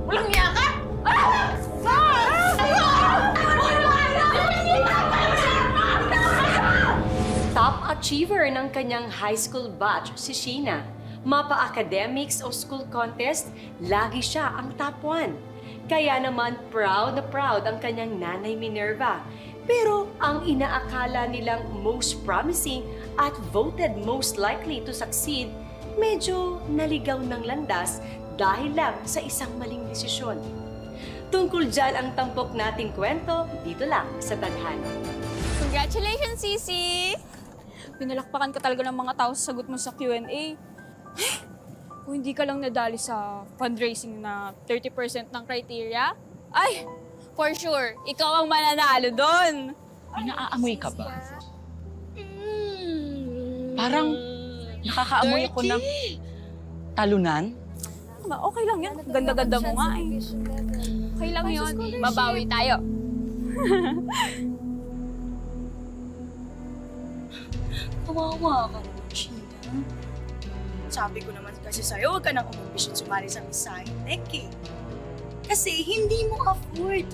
Walang niya ka? Top achiever ng kanyang high school batch si Sheena. Mapa-academics o school contest, lagi siya ang top 1. Kaya naman proud na proud ang kanyang nanay Minerva. Pero ang inaakala nilang most promising at voted most likely to succeed, medyo naligaw ng landas dahil lang sa isang maling desisyon. Tungkol dyan ang tampok nating kwento dito lang sa Tadhana. Congratulations, Sisi! Pinalakpakan ka talaga ng mga tao sa sagot mo sa Q&A. Kung hindi ka lang nadali sa fundraising na 30% ng criteria, ay, for sure, ikaw ang mananalo doon. May naaamoy ka ba? Parang nakakaamoy ako ng talunan. Okay lang yan. Ganda-ganda mo nga eh. Okay lang yun. Babawi tayo. Kawawa ka naman, Sheena. Sabi ko naman kasi sa'yo, huwag ka nang umambisyon sumali sa Miss Sci-Tech eh. Kasi hindi mo afford.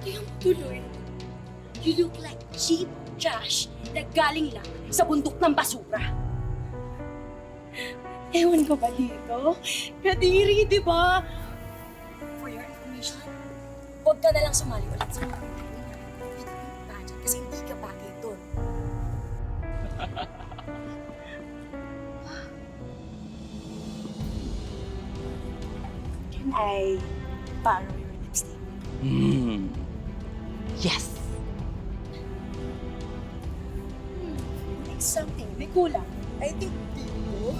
Kaya mo tuloy. You look like cheap trash na galing lang sa bundok ng basura. Ewan ko ba dito? Kadiri, di ba? For your information, huwag ka na lang sumali ulit sa pageant kasi hindi ka bagay doon. Can I borrow your lipstick? Yes! Like something, may kulang. I think dito.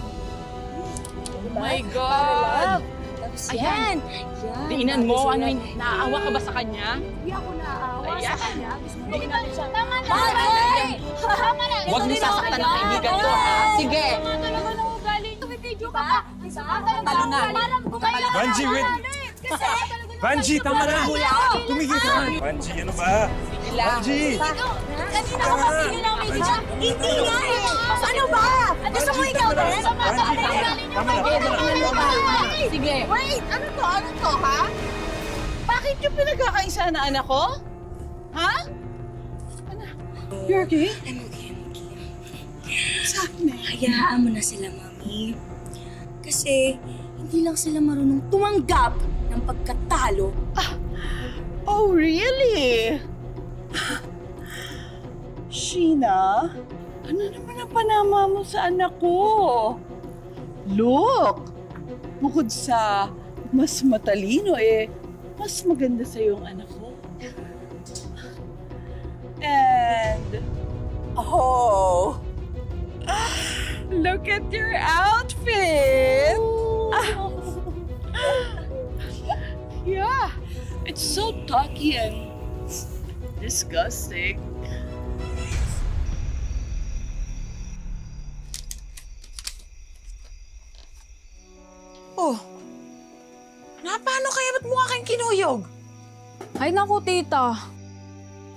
Oh my God! Tapos Ayan. yan. Diinan mo, ano yung naaawa ka ba sa kanya? Hindi ako naaawa Ayan. sa kanya. Gusto mo gawin natin siya. Tama na! Bagay! Tama na! Huwag niyo sasaktan ng kaibigan ko, ha? Sige! Tama talaga na ugali. Tumibidyo ka pa. Talunan. Vanji, wait! Vanji, tama na! Tumigil ka na! Vanji, ano ba? Vanji! Kanina ko kapigil ang video. Hindi nga eh! Ano ba? Gusto mo ikaw din? Tama na! Sige! Wait! Ano to? Ano to, ha? Bakit yung pinagkakaisa na anak ko? Ha? You're okay? I'm okay. Saan eh? Hayaan mo na sila, Mami. Kasi hindi lang sila marunong tumanggap ng pagkatalo. Oh, really? Sheena, ano naman ang panama mo sa anak ko? Look! Bukod sa mas matalino, mas maganda sa yung anak ko. And, oh, look at your outfit! Yeah, it's so tacky and disgusting. Oh, paano kaya ba't mukha kayong kinuyog? Ay naku, tita.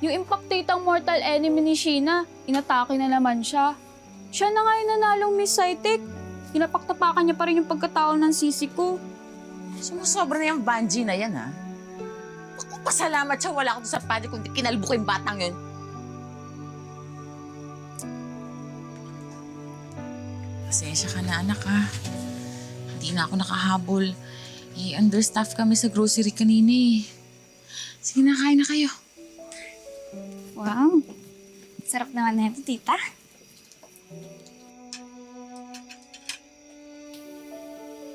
Yung impactatang mortal enemy ni Sheena, inatake na naman siya. Siya na nga yung nanalong Miss Sci-Tech. Pinapaktapakan niya pa rin yung pagkatao ng sisi ko. Sumusobra na yung Vanji na yan, ha? Ako, pasalamat siya, wala ako sa pati kundi kinalbo ko yung batang yun. Pasensya ka na, anak, ha? Hindi na ako nakahabol. I-understaff kami sa grocery kanina, eh. Sige na, kain na kayo. Wow. Sarap naman na ito, tita.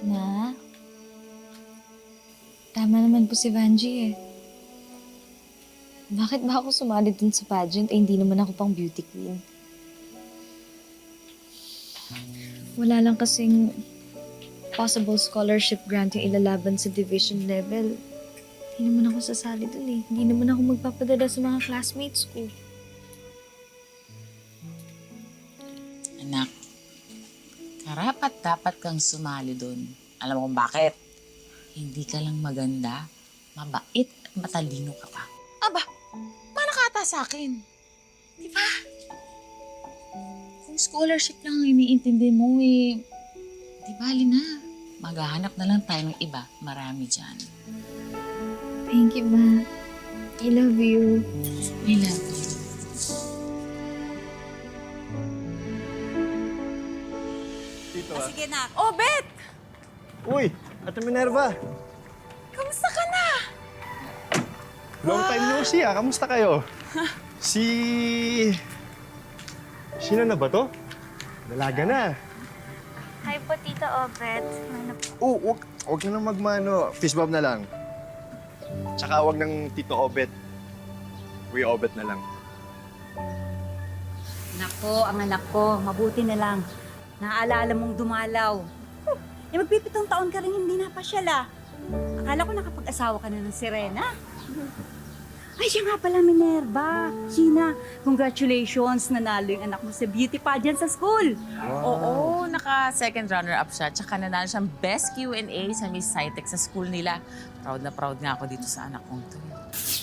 Na, tama naman po si Vanji eh. Bakit ba ako sumali dun sa pageant hindi naman ako pang beauty queen? Wala lang kasing possible scholarship grant yung ilalaban sa division level. Hindi naman ako sasali dun eh. Hindi naman ako magpapadala sa mga classmates ko. Anak, karapat dapat kang sumali doon. Alam mo kung bakit? Hindi ka lang maganda, mabait at matalino ka pa. Aba, paano ka ata sa akin? Di ba? Kung scholarship lang ang iniintindi mo, di bali na. Maghahanap na lang tayo ng iba. Marami dyan. Thank you, Ma. I love you. I love you. Dito Sige na. Oh, Bet! Uy, Ate Minerva. Kamusta ka na? Long time no see ah. Kamusta kayo? Sino na ba to? Dalaga na. Hi po, Tita Obet. Oo, wag na nang magmano. Fist bump na lang. Tsaka wag ng Tito Obet. Kuya Obet na lang. Nako, ang anak ko, mabuti na lang. Naaalala mong dumalaw. Eh, magpipitong taon ka rin hindi napasyal ah. Akala ko nakapag-asawa ka na ng Serena. Ay, siya nga pala, Minerva. Gina, congratulations. Nanalo yung anak mo sa beauty pageant sa school. Oo, naka-second runner-up siya. Tsaka nanalo siyang best Q&A sa Miss Scitex sa school nila. Proud na proud nga ako dito sa anak kong to.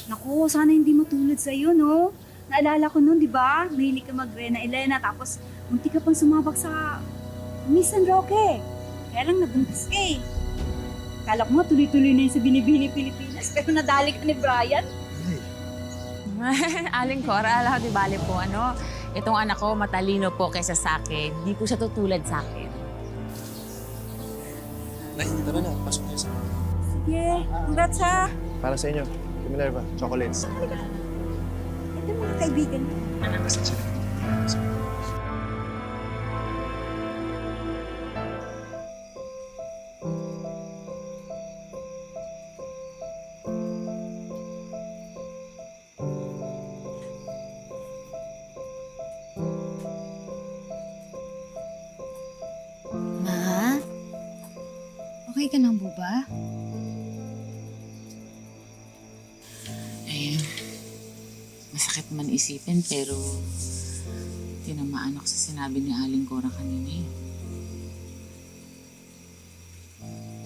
Naku, sana hindi matulad sa'yo, no? Naalala ko noon, di ba? Mahilig ka mag-Rena Elena, tapos munti ka pang sumabak sa Miss San Roque. Kaya lang nabuntis ka eh. Kala ko nga tuloy-tuloy na yun sa Binibini Pilipinas, pero nadali ka ni Brian. Aling Cora, alam di bale po, itong anak ko matalino po kaysa sa akin. Hindi po siya tutulad sa akin. Nay, tara na. Pasok na sa Sige, congrats ha. Para sa inyo, Ate Minerva, chocolates. Ito mga kaibigan mo. Ma? Okay ka lang po ba? Eh, masakit man isipin pero tinamaan ako sa sinabi ni Aling Cora kanina eh.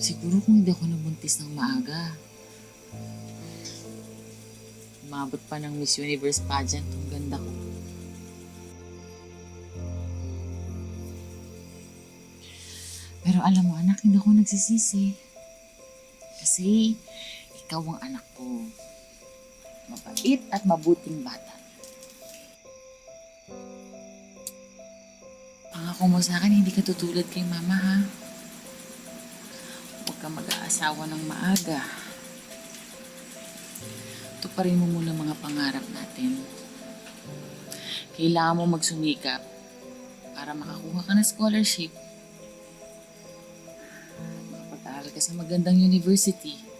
Siguro kung hindi ako nabuntis ng maaga, umabot pa ng Miss Universe pageant ang ganda ko. Pero alam mo anak, hindi ako nagsisisi. Kasi ikaw ang anak ko. Mabait at mabuting bata. Pangako mo sa akin, hindi ka tutulad kay mama ha. Huwag ka mag-aasawa ng maaga. Tuparin mo muna mga pangarap natin. Kailangan mo magsumikap para makakuha ka ng scholarship. Makapag-aaral ka sa magandang university.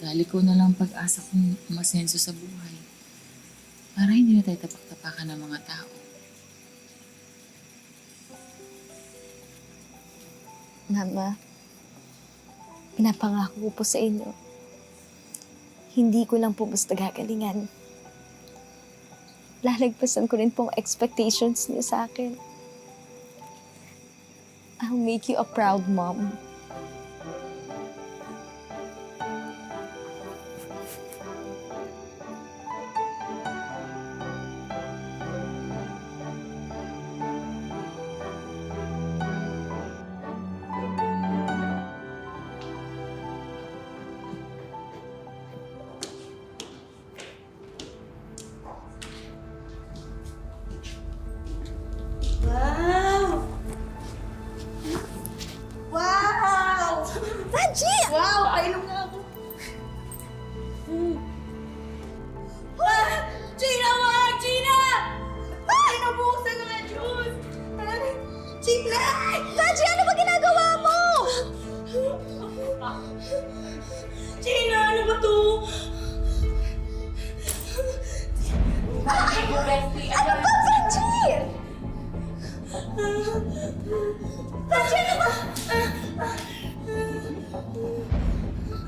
Dahil ko na lang pag-asa kong umasenso sa buhay. Para hindi na tayo tapak-tapakan ng mga tao. Mama, pinapangako ko po sa inyo. Hindi ko lang po basta gagalingan. Lalagpasan ko rin po ang expectations niyo sa akin. I'll make you a proud mom. Wow! Wow! Ranji! Wow! Painom nga ako. Gina! Wag! Gina! Ay, nabuhusan na nga juice! Gina! Ranji, ano ba ginagawa mo? Gina, ano ba to? Ano ba, Ranji? Ranji, ano ba?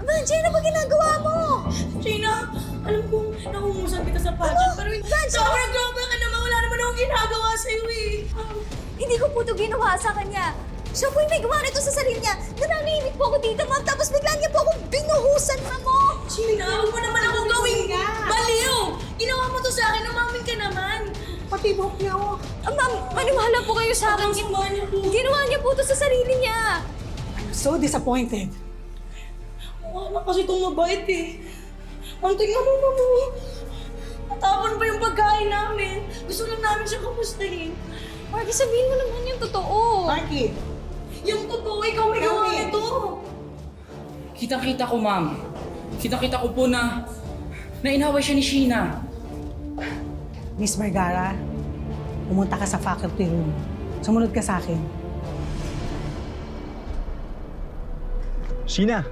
Ranji, ano ba ginagawa mo? Gina, alam kong nakumusan kita sa pageant, pero sobrang grabe ka naman. Wala naman akong ginagawa sa'yo eh. Hindi ko po ito ginawa sa kanya. Siya po yung may gawa nito sa sarili niya. Nananahimik po ako dito, ma'am. Tapos bigla niya po akong binuhusan, ma'am. Gina, huwag mo naman akong gawing baliw. Ginawa mo to sa akin, umamin ka naman. Pati buhok niya ako. Ma'am, maniwala po kayo sa akin. Ginawa niya po ito sa sarili niya. so disappointed. Wala kasi itong mabait eh. Ang tingnan mo, Mamo. Natapon pa yung pagkain namin. Gusto lang namin siya kamustahin. Marky, sabihin mo naman yung totoo. Marky, yung totoo, ikaw may gawa nito. Kitang-kita ko, ma'am. Kitang-kita ko po na inaway siya ni Sheena. Miss Vergara, pumunta ka sa faculty room. Sumunod ka sa akin. Sheena,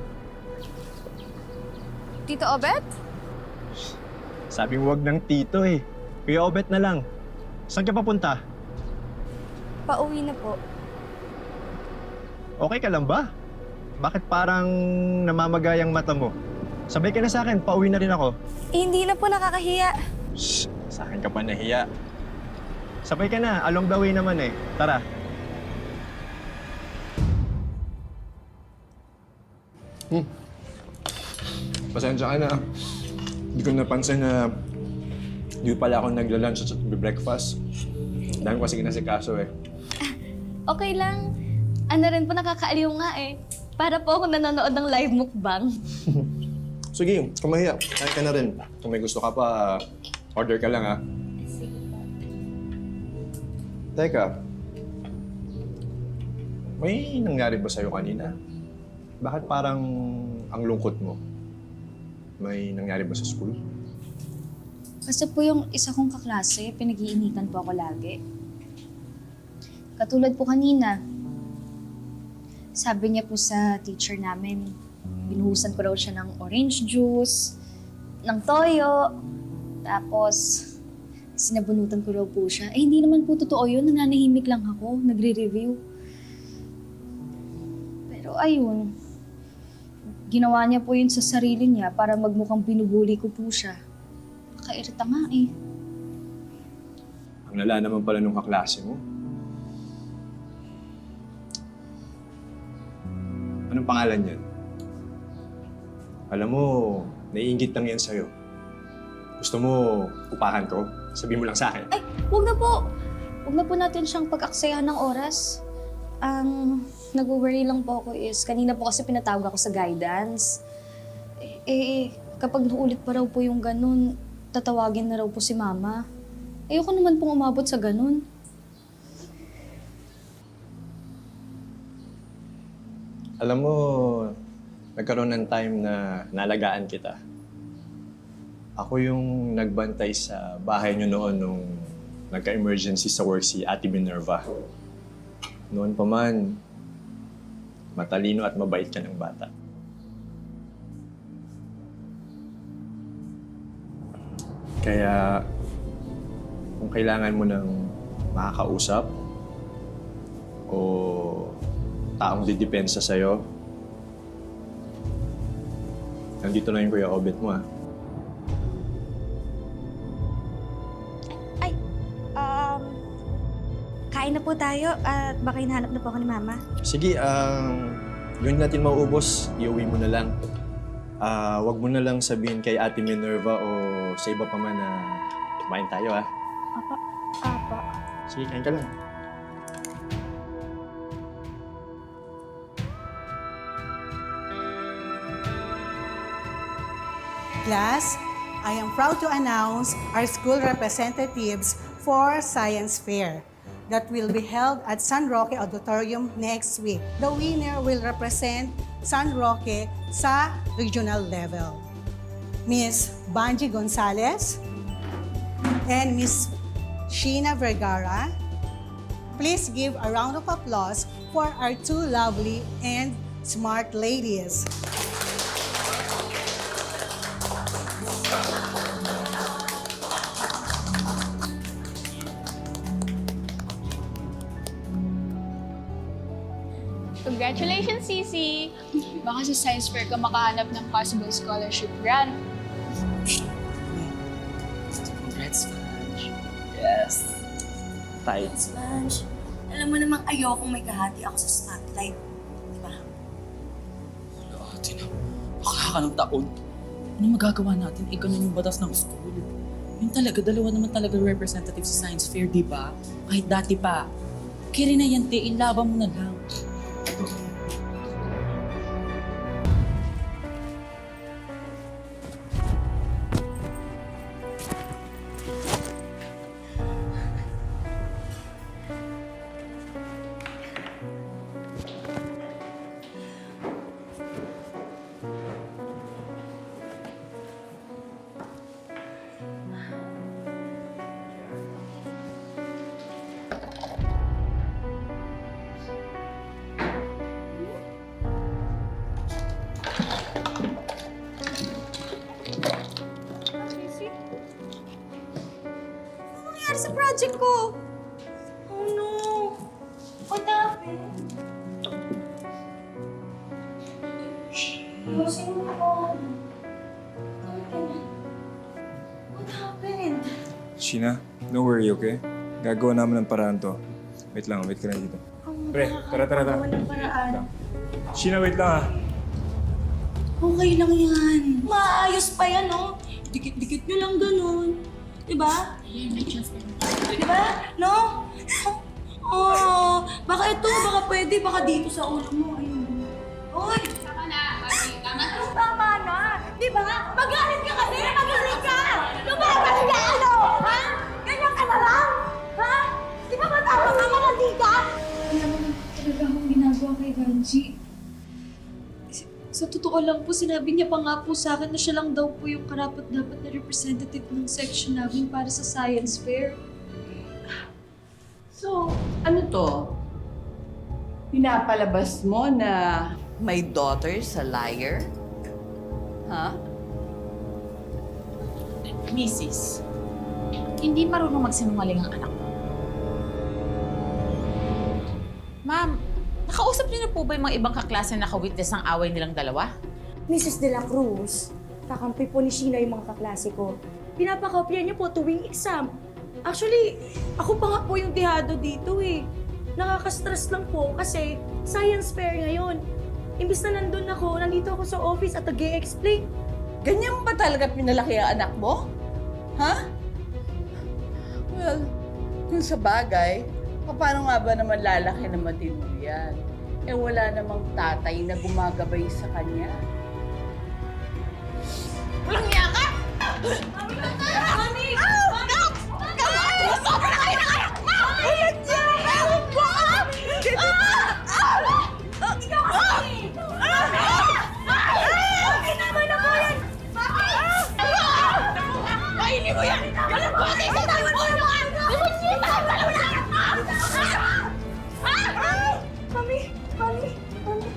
Tito Obet? sabi mo wag ng tito eh. Kuya Obet na lang. Saan ka papunta? Pauwi na po. Okay ka lang ba? Bakit parang namamagayang mata mo? Sabay ka na sa akin, pauwi na rin ako. Hindi na po nakakahiya. Shh, sa akin ka pa nahiya. Sabay ka na, along the way naman eh. Tara. Pasensya ka na. Hindi ko napansin na di pala ako nagla-lunch at breakfast. Dahil ko kasi kinasikaso eh. Okay lang. Ano rin po nakakaaliw nga eh. Para po ako nanonood ng live mukbang. Sige, kumahiya. Kain ka na rin. Kung may gusto ka pa, order ka lang ha. Teka, may nangyari ba sa'yo kanina? Bakit parang ang lungkot mo? May nangyari ba sa school? Kasi po yung isa kong kaklase, pinag-iinitan po ako lagi. Katulad po kanina, sabi niya po sa teacher namin, binuhusan ko raw siya ng orange juice, ng toyo, tapos sinabunutan ko raw po siya. Eh, hindi naman po totoo yun. Nananahimik lang ako. Nagre-review. Pero ayun. Ginawa niya po yun sa sarili niya para magmukhang binubuli ko po siya. Nakairita nga eh. Ang lala naman pala nung kaklase mo. Anong pangalan niyan? Alam mo, naiinggit lang yan sa'yo. Gusto mo upahan ko? Sabihin mo lang sa akin. Ay, huwag na po. Huwag na po natin siyang pag-aksayahan ng oras. Ang nag-worry lang po ako is, kanina po kasi pinatawag ako sa guidance. Kapag naulit pa raw po yung ganun, tatawagin na raw po si Mama. Ayoko naman pong umabot sa ganun. Alam mo, nagkaroon ng time na nalagaan kita. Ako yung nagbantay sa bahay niyo noon nung nagka-emergency sa work si Ate Minerva. Noon pa man, matalino at mabait ka ng bata. Kaya, kung kailangan mo ng makakausap o taong didepensa sa'yo, nandito na yung Kuya Obet mo, ah. Kain na po tayo at baka hinahanap na po ako ni Mama. Sige, yun natin mauubos, iuwi mo na lang. Wag mo na lang sabihin kay Ate Minerva o sa iba pa man na kumain tayo, ha? Apa. Sige, kain ka lang. Class, I am proud to announce our school representatives for Science Fair that will be held at San Roque Auditorium next week. The winner will represent San Roque sa regional level. Miss Banji Gonzalez and Miss Sheena Vergara. Please give a round of applause for our two lovely and smart ladies. Congratulations, Sisi! Baka sa science fair ka makahanap ng possible scholarship grant. Congrats, Fudge. Yes. Tight. Lunch. Alam mo namang ayokong may kahati ako sa spotlight. Di ba? Ate na, baka ka ng taon. Ano magagawa natin? Ganun yung batas ng school. Yun talaga, dalawa naman talaga representative sa science fair, di ba? Kahit dati pa. Kaya rin na yan, te, ilaban mo na lang. project ko. Oh no. What happened? Ayusin mo ako. What happened? Sheena, don't worry, okay? Gagawa namin ng paraan to. Wait lang, wait ka na dito. Pre, tara. Walang paraan. Sheena, wait lang ah. Okay lang yan. Maayos pa yan, no? Dikit-dikit nyo lang ganun. Diba? Diba? No? Oh, baka ito, baka pwede, baka dito sa ulo mo. Ayun. Uy! Tama na, tama na. Diba? Magalit ka kasi! Magalit ka! Lumaban ka, ano? Ha? Ganyan ka na lang? Ha? Di ba matama ka malandi ka? Alam mo talaga akong ginagawa kay Ganji. Sa totoo lang po, sinabi niya pa nga po sa akin na siya lang daw po yung karapat-dapat na representative ng section namin para sa science fair. So, ano to? Pinapalabas mo na my daughter's a liar? Ha? Mrs., hindi marunong magsinungaling ang anak mo. Ma'am, nakausap niyo na po ba yung mga ibang kaklase na nakawitness ng away nilang dalawa? Mrs. De La Cruz, kakampi po ni Sheena yung mga kaklase ko. Pinapakopya niya po tuwing exam. Actually, ako pa nga po yung tihado dito eh. Nakaka-stress lang po kasi science fair ngayon. Imbis na nandun ako, nandito ako sa office at nag-e-explain. Ganyan ba talaga pinalaki ang anak mo? Ha? Well, kung sa bagay, paano nga ba naman lalaki na matino yan? Eh wala namang tatay na gumagabay sa kanya. Walang niya ka! Mami! Sobra na kayo ng anak mo! Ulit niya! Ewan ko! Ikaw kasi! Kinama na po yan! Kainin mo yan! Walang pati sa tayo mo! Lumusita ka pala ng anak mo! Mami! Mami! Mami!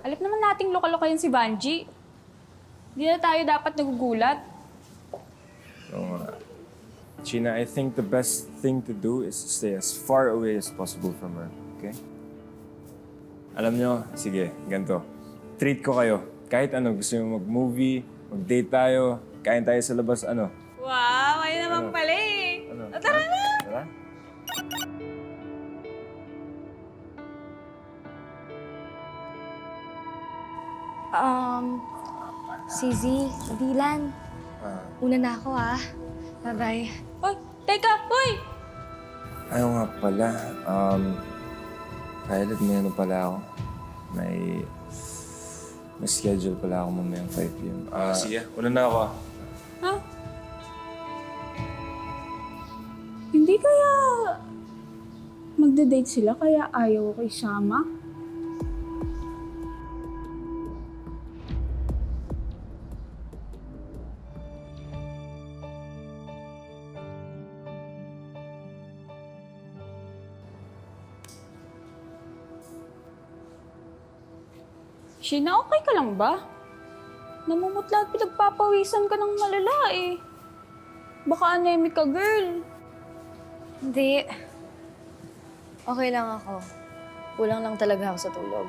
Alam naman nating lokal-lokal yan si Banji. Hindi na tayo dapat nagugulat. So, Sheena, I think the best thing to do is to stay as far away as possible from her, okay? Alam nyo, sige, ganito. Treat ko kayo. Kahit ano, gusto nyo mag-movie, mag-date tayo, kain tayo sa labas, ano? Wow, ayun naman pala eh. Ano? Tara na! Tara? CZ, Dylan, una na ako ah. Bye-bye. Hoy, teka! Hoy! Ayaw nga pala. Violet, may ano pala ako. May schedule pala ako mamayang 5 p.m. Sige, una na ako. Ha? Hindi kaya magde-date sila kaya ayaw ko isama? Sheena, okay ka lang ba? Namumutla at pinagpapawisan ka ng malala eh. Baka anemic ka, girl. Hindi. Okay lang ako. Kulang lang talaga ako sa tulog.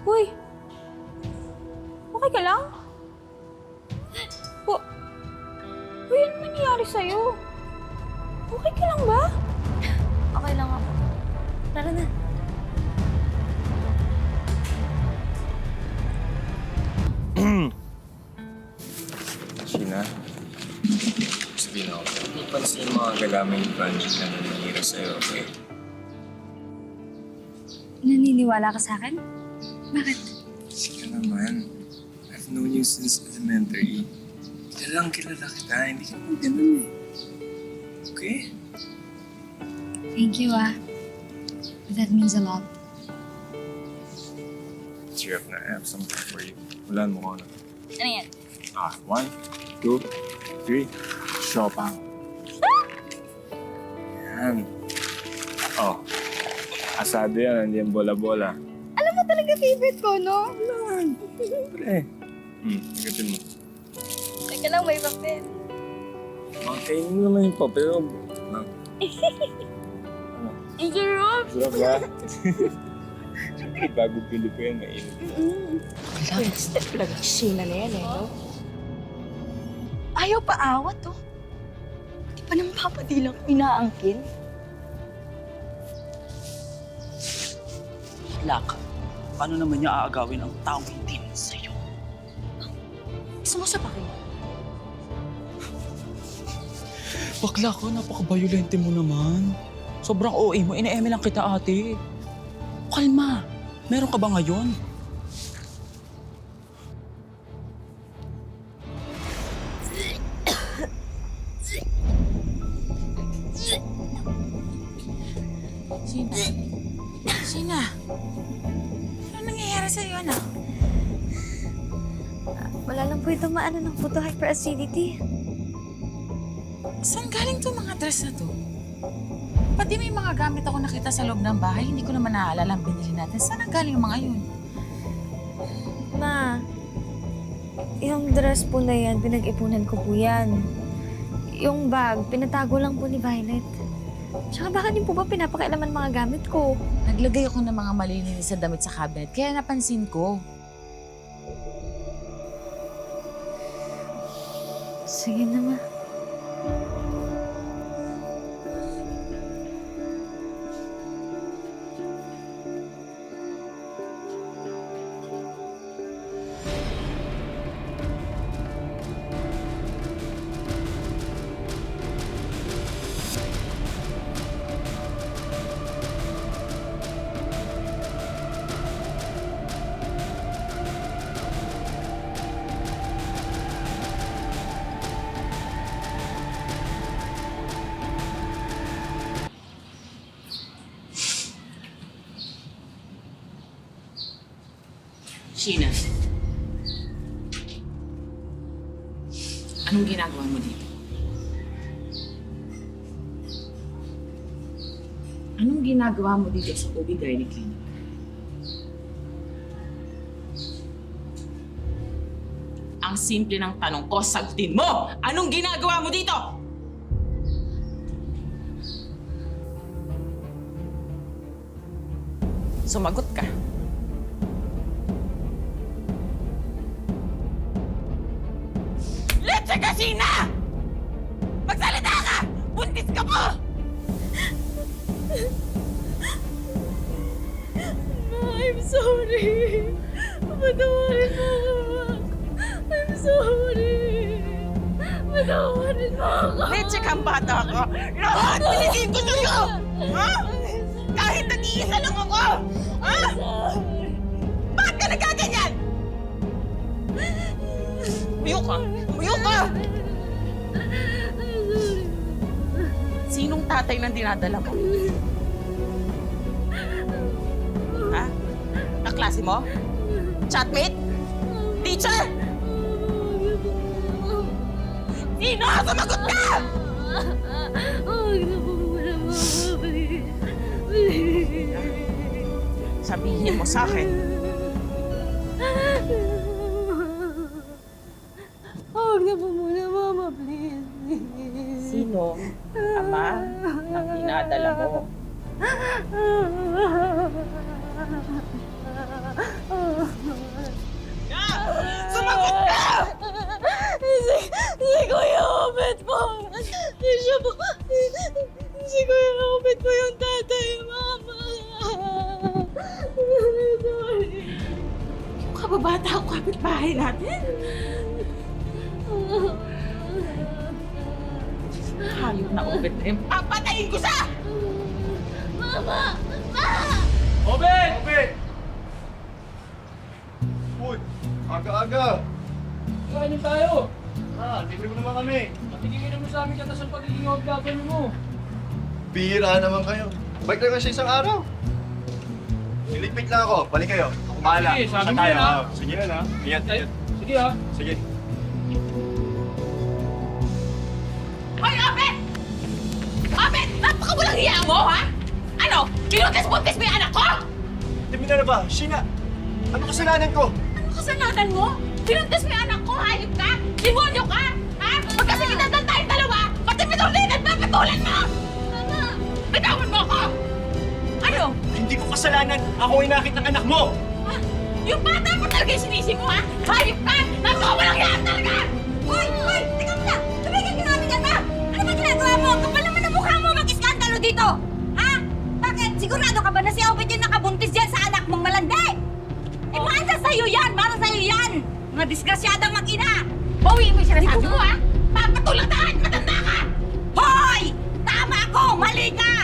Uy! Okay ka lang? Uy, ano nangyayari sa'yo? Okay ka lang ba? Okay lang ako. Tara na. Sheena, sabihin ako, hindi pansin yung mga gagamit ni Banji na nanihira sa'yo, okay? Naniniwala ka sa akin? Bakit? Sige naman. I've known you since elementary. Kilalang kilala kita, hindi ka naman ganun eh. Okay? Thank you ah. That means a lot. Cheer up na, I have something for you. Hulaan mo ko na. Ano yan? 1, 2, 3, Chopin. Yan. Oh. Asado yan, hindi yan bola-bola. Alam mo talaga favorite ko, no? Pre. Ikatin mo. Teka lang, may papel. Makainin mo naman yung papel. Ijarop! Sarap ba? Siyempre, bago pili ko yan, mainit. Step talaga. Sheena na yan no? Ayaw pa awat, oh. Di pa nang papadilang inaangkin. Lak, paano naman niya aagawin ang taong hindi mo sa'yo? Sumusapakin. Bakla ka, napaka-violente mo naman. Sobrang OA mo, ine-eme lang kita ate. Kalma, meron ka ba ngayon? Sheena. Sheena. Ano nangyayari sa'yo, anak? Wala lang po ito maano ng photo hyperacidity. Saan galing to mga dress na to? Pati may mga gamit ako nakita sa loob ng bahay, hindi ko naman naaalala ang binili natin. Saan ang galing yung mga yun? Ma, yung dress po na yan, pinag-ipunan ko po yan. Yung bag, pinatago lang po ni Violet. Tsaka baka din po ba pinapakailaman mga gamit ko? Naglagay ako ng mga malilinis sa damit sa cabinet, kaya napansin ko. Sige na, Ma. Sheena. Anong ginagawa mo dito? Anong ginagawa mo dito sa OB Gynae Clinic? Ang simple ng tanong ko, sagutin mo! Anong ginagawa mo dito? Sumagot ka. Leche ka, Sheena! Magsalita ka! Buntis ka mo! I'm sorry. Patawarin mo ako, Ma. I'm sorry. Patawarin mo ako. Leche kang bata ko! Lahat binigay ko sa'yo! Ha? Kahit nag-iisa lang ako! Ha? Bakit ka nagkaganyan? Umiyo ka! Umiyo ka! Sinong tatay nang dinadala mo? Ha? Kaklase mo? Chatmate? Teacher? Sino? Sumagot ka! Huwag na po muna, Mama. Please. Please. Sabihin mo sa akin. Huwag na po muna, Mama. Please. Sino? Ama ng dinadala mo? Sumagot ka! Si Kuya Obet po. Siya po. Si Kuya Obet po yung tatay, Mama. Sorry. Yung kababata ang kapitbahay natin. Hayop na ubet na yun. Papatayin ko siya! Mama! Obed! Obed! Uy, aga-aga. Kain tayo! Libre mo naman kami. Patigingin mo sa amin kata sa pagiging OFW mo. Bihira naman kayo. Balik lang sa isang araw. Iligpit lang ako. Balik kayo. Ako bahala. Sige, sabi Saan mo tayo? yan, ha? Sige yan, ha? Ingat, ingat. Sige ha. Sige. Hoy, Obet! Obet! Napakawalang hiya mo, ha? Ano? Binuntis-buntis mo yung anak ko? Minerva, Sheena, ano kasalanan ko? Ano kasalanan mo? Binuntis mo yung anak ko, hayop ka? Demonyo ka? Ha? Magkasiginatan tayong dalawa, pati Minorlin at papatulan mo! Mama! Bitawan mo ako! Ano? Hindi ko kasalanan. Ako ay nakit ng anak mo. Ha? Yung bata mo talaga yung sinisi mo, ha? Hayop ka! Napakawalang yan talaga! Hoy! Hoy! Teka muna! Tumigil ka namin yan, ha? Ano ba ginagawa mo? Kapal naman ang mukha mo mag-iskandalo dito! Ha? Bakit? Sigurado ka ba na si Obed yung nakabuntis yan sa anak mong malandi? Eh, para sa'yo yan! Para sa'yo yan! Mga disgrasyadang mag-ina! Bawiin mo yung sinasabi mo, ha? Papatulang tahan! Matanda ka! Hoy! Tama ko! Mali ka!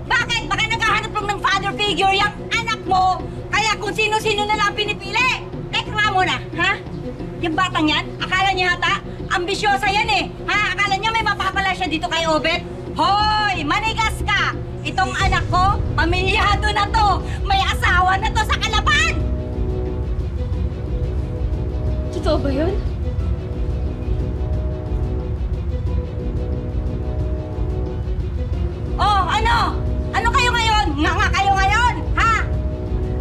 Bakit? Baka naghahanap lang ng father figure yung anak mo, kaya kung sino-sino na lang pinipili. Teka nga muna, ha? Yung batang yan, akala niya hata, ambisyosa yan eh. Ha? Akala niya may mapapala siya dito kay Obed? Hoy! Manigas ka! Itong anak ko, pamilyado na to! May asawa na to sa Kalapan! Totoo ba yun? Oh, ano? Ano kayo ngayon? Nga kayo ngayon, ha?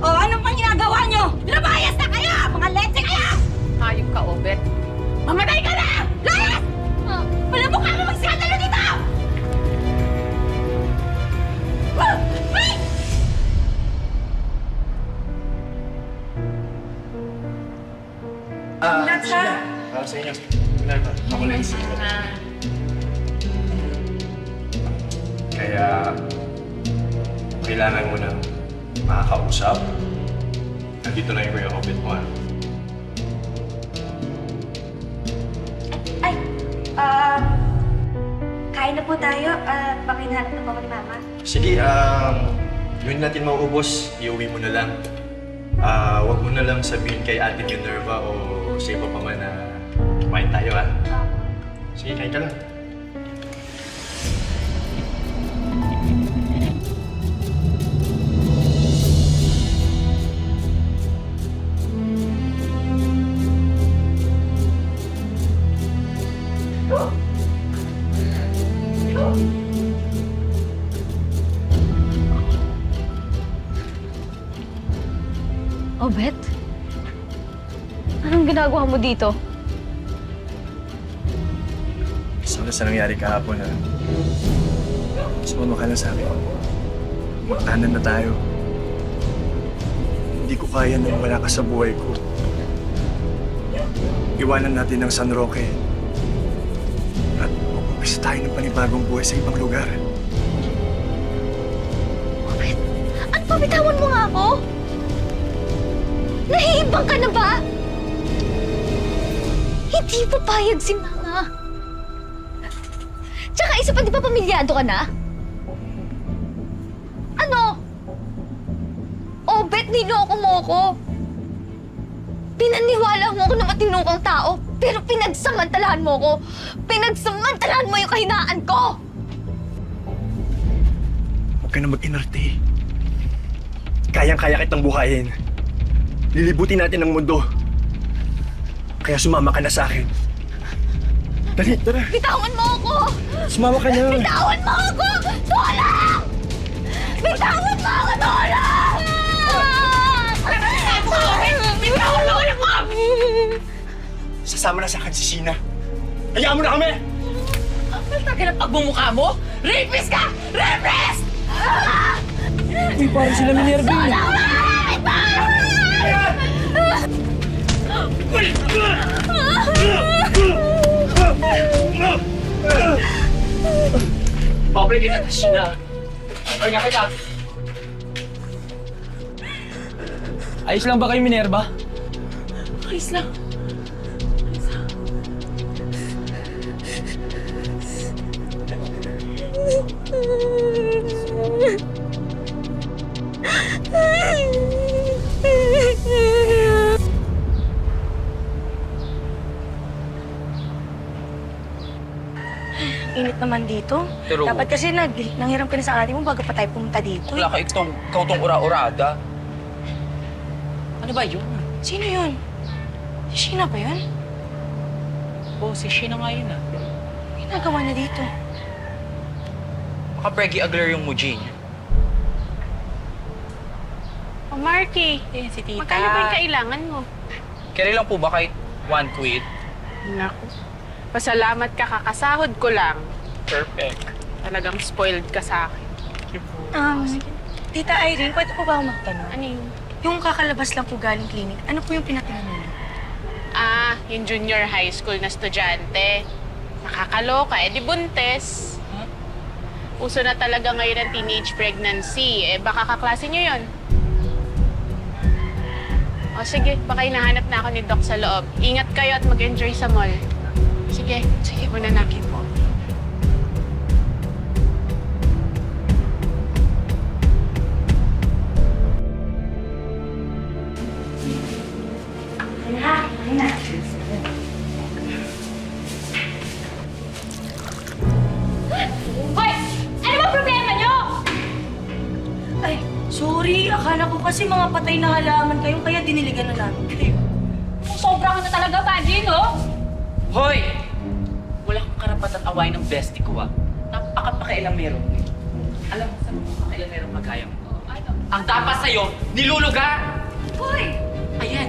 Oh, anong pang ginagawa nyo? Labayas na kayo! Mga letse kayo! Hayop ka, Obet. Mamatay ka na! Layas! Wala mo kami magskandalo dito! Ay! Sheena, para sa inyo. Minerva, ako lang sa inyo. Kaya, kailangan mo ng makakausap. Nandito na yung Kuya Obed mo, ha? Ay! Kain na po tayo. Pakinahanap na po ako ni Mama. Sige, yun natin mauubos, iuwi mo na lang. Huwag mo na lang sabihin kay Ate Minerva o sa iba pa man na kumain tayo, ha? Sige, kain ka lang. Obet? Anong ginagawa mo dito? Sana sa nangyari kahapon, ha? Sumama ka lang sa akin. Magtahanan na tayo. Hindi ko kaya nang wala ka sa buhay ko. Iwanan natin ang San Roque. At mag-umpisa tayo ng panibagong buhay sa ibang lugar. Obet, ano pa bitawan mo nga ako? Nahiibang ka na ba? Hindi papayag si Mama. Tsaka isa pa, di ba pamilyado ka na? Ano? Obet, niloko mo ko. Pinaniwala mo ako na matinong kang tao, pero pinagsamantalahan mo ko. Pinagsamantalahan mo yung kahinaan ko! Huwag ka na mag-inarte. Kayang-kaya kitang buhayin. Lilibutin natin ang mundo. Kaya sumama ka na sa akin. Dali, tara. Bitawan mo ako! Sumama ka na. Bitawan mo ako! Tulong! Bitawan mo ako! Tulong! Bitawan mo anak ko! Sasama na sa akin si Sheena. Hayaan mo na kami! Ang tagal ang pagmumukha mo? Rapist ka! Rapist! Uy, parang sila Minerva yun. Babalik kita si Sheena. Pahinga ka lang. Ayos lang ba kayo, Minerva? Ayos lang. Init naman dito. Pero- Dapat kasi nanghiram ka na sa ate mo bago pa tayo pumunta dito. Wala ka ikaw tong ura-urada. Ano ba yun? Sino yun? Si Sheena ba yun? Oo, si Sheena nga yun, ah. Ginagawa na dito. Baka Breggy Aguilar yung Mujin. Marky, Si tita. magkano ba yung kailangan mo? Kaya lang po ba kahit one quid? Naku, pasalamat ka, kakasahod ko lang. Perfect. Talagang spoiled ka sa akin. Tita Irene, pwede po ba ako magtanong? Ano yun? Yung kakalabas lang po galing clinic, ano po yung pinatingin niyo? Yung junior high school na estudyante. Nakakaloka, di buntes. Uso na talaga ngayon ang teenage pregnancy. Baka kaklase nyo yun. O sige, baka hinahanap na ako ni Doc sa loob. Ingat kayo at mag-enjoy sa mall. Sige, muna na. Hoy! Ano ba problema nyo? Ay, sorry. Akala ko kasi mga patay na halaman kayo, kaya diniligan na namin kayo. Sobra ka na talaga, Padre, no? Hoy! Wala kang karapatan awayin ng bestie ko, ah. Napaka-pakailamero. Alam mo, saan mo pakailamero magkaya mo? Ang dapat sa'yo, niluluga! Hoy! Ayan.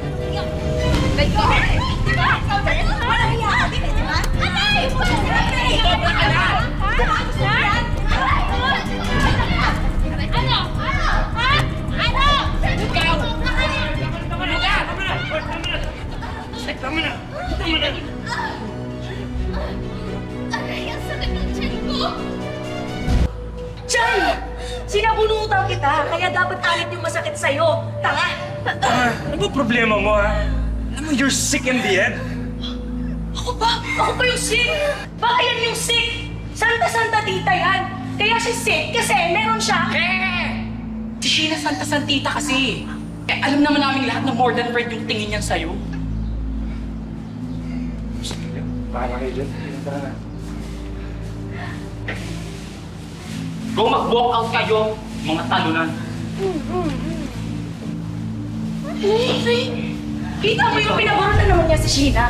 Chay! Sinabunutan kita, kaya dapat alit yung masakit sa'yo. Tanga! Ano ba problema mo, ha? Alam mo, you're sick in the head. Ako ba? Ako pa yung sick? Baka yan yung sick? Santa-santa tita yan. Kaya siya sick kasi meron siya. Si Sheena Santa-Santita kasi. Alam naman namin lahat na more than friend yung tingin niyan sa'yo. Bahala kayo dyan. Tara na. Go mag-walk out kayo, mga talunan. Kita mo yung pinaburo na naman niya si Sheena.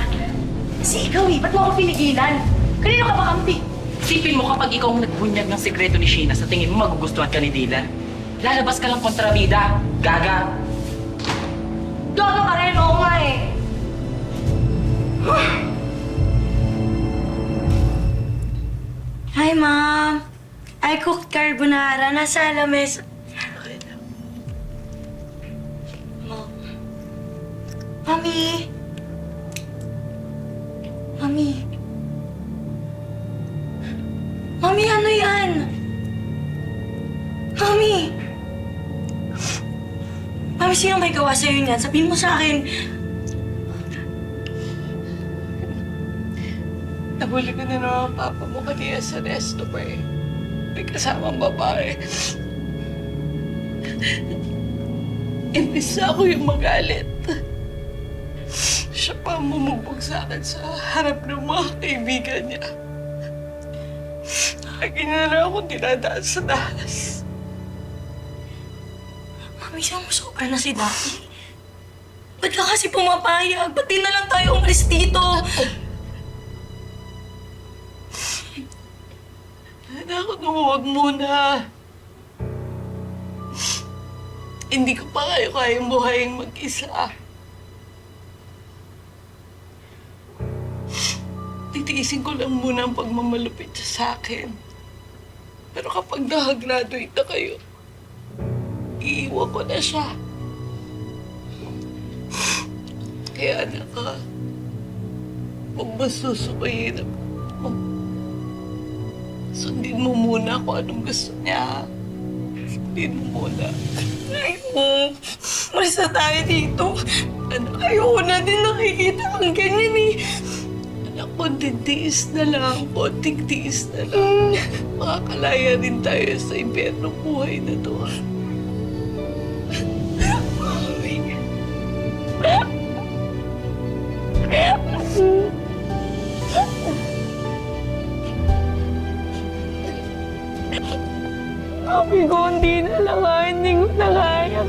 Kasi ikaw ba't mo ako pinigilan? Kanino ka ba kampi? Isipin mo kapag ikaw ang nagbunyag ng sekreto ni Sheena, sa tingin mo magugustuhan ka ni Dylan. Lalabas ka lang kontrabida, gaga. Dodo ka rin, oo nga eh. Hi, Mom. I cooked carbonara. Nasa lamesa. Mami. Mami. Mami, ano yan? Mami. Mami, sino may gawa sa'yo niyan? Sabihin mo sa akin. Nahuli ko na naman ang papa mo kanina sa resto pa eh. May kasamang babae. Imbis na ako yung magalit. Siya pa ang mumugbog sa akin sa harap ng mga kaibigan niya. Lagi na lang akong dinadaan sa dahas. Mami, sumusobra na si Daddy. Ba't ka kasi pumapayag? Ba't di na lang tayo umalis dito? Anak, huwag muna. Hindi ko pa kayo kayang buhayin mag-isa. Titiisin ko lang muna ang pagmamalupit siya sa akin. Pero kapag nakagraduate na kayo, iiwan ko na siya. Kaya anak ka, huwag mo susukayin mo. Sundin mo muna kung anong gusto niya. Sundin mo muna. Ayoko. Malis na tayo dito. Anak, ayoko na din nakikita kang ganyan eh. Anak, konting tiis na lang. Konting tiis na lang. Makakalaya din tayo sa impyernong buhay na to. Sabi ko, hindi na lang hindi ko na kaya.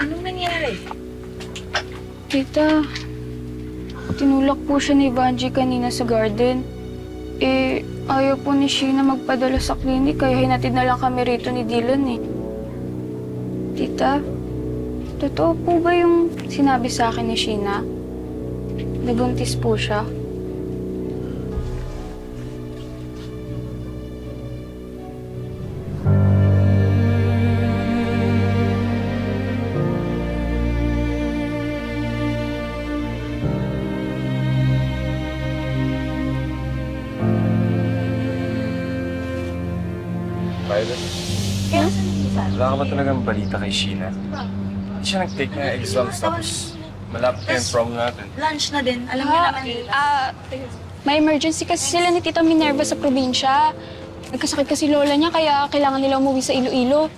Anong nangyari? Tita, Tinulak po siya ni Vanji kanina sa garden. Eh, ayaw po ni Sheena magpadala sa klinik kaya hinatid na lang kami rito ni Dylan eh. Tita, totoo po ba yung sinabi sa akin ni Sheena? Nabuntis po siya. Violet? Wala ka ba talagang balita kay Sheena? Hindi siya nag-take na exams tapos malapit na yung prom natin. Lunch na din. Alam niyo naman nila. May emergency kasi sila ni Tita Minerva sa probinsya. Nagkasakit kasi lola niya kaya kailangan nila umuwi sa Iloilo.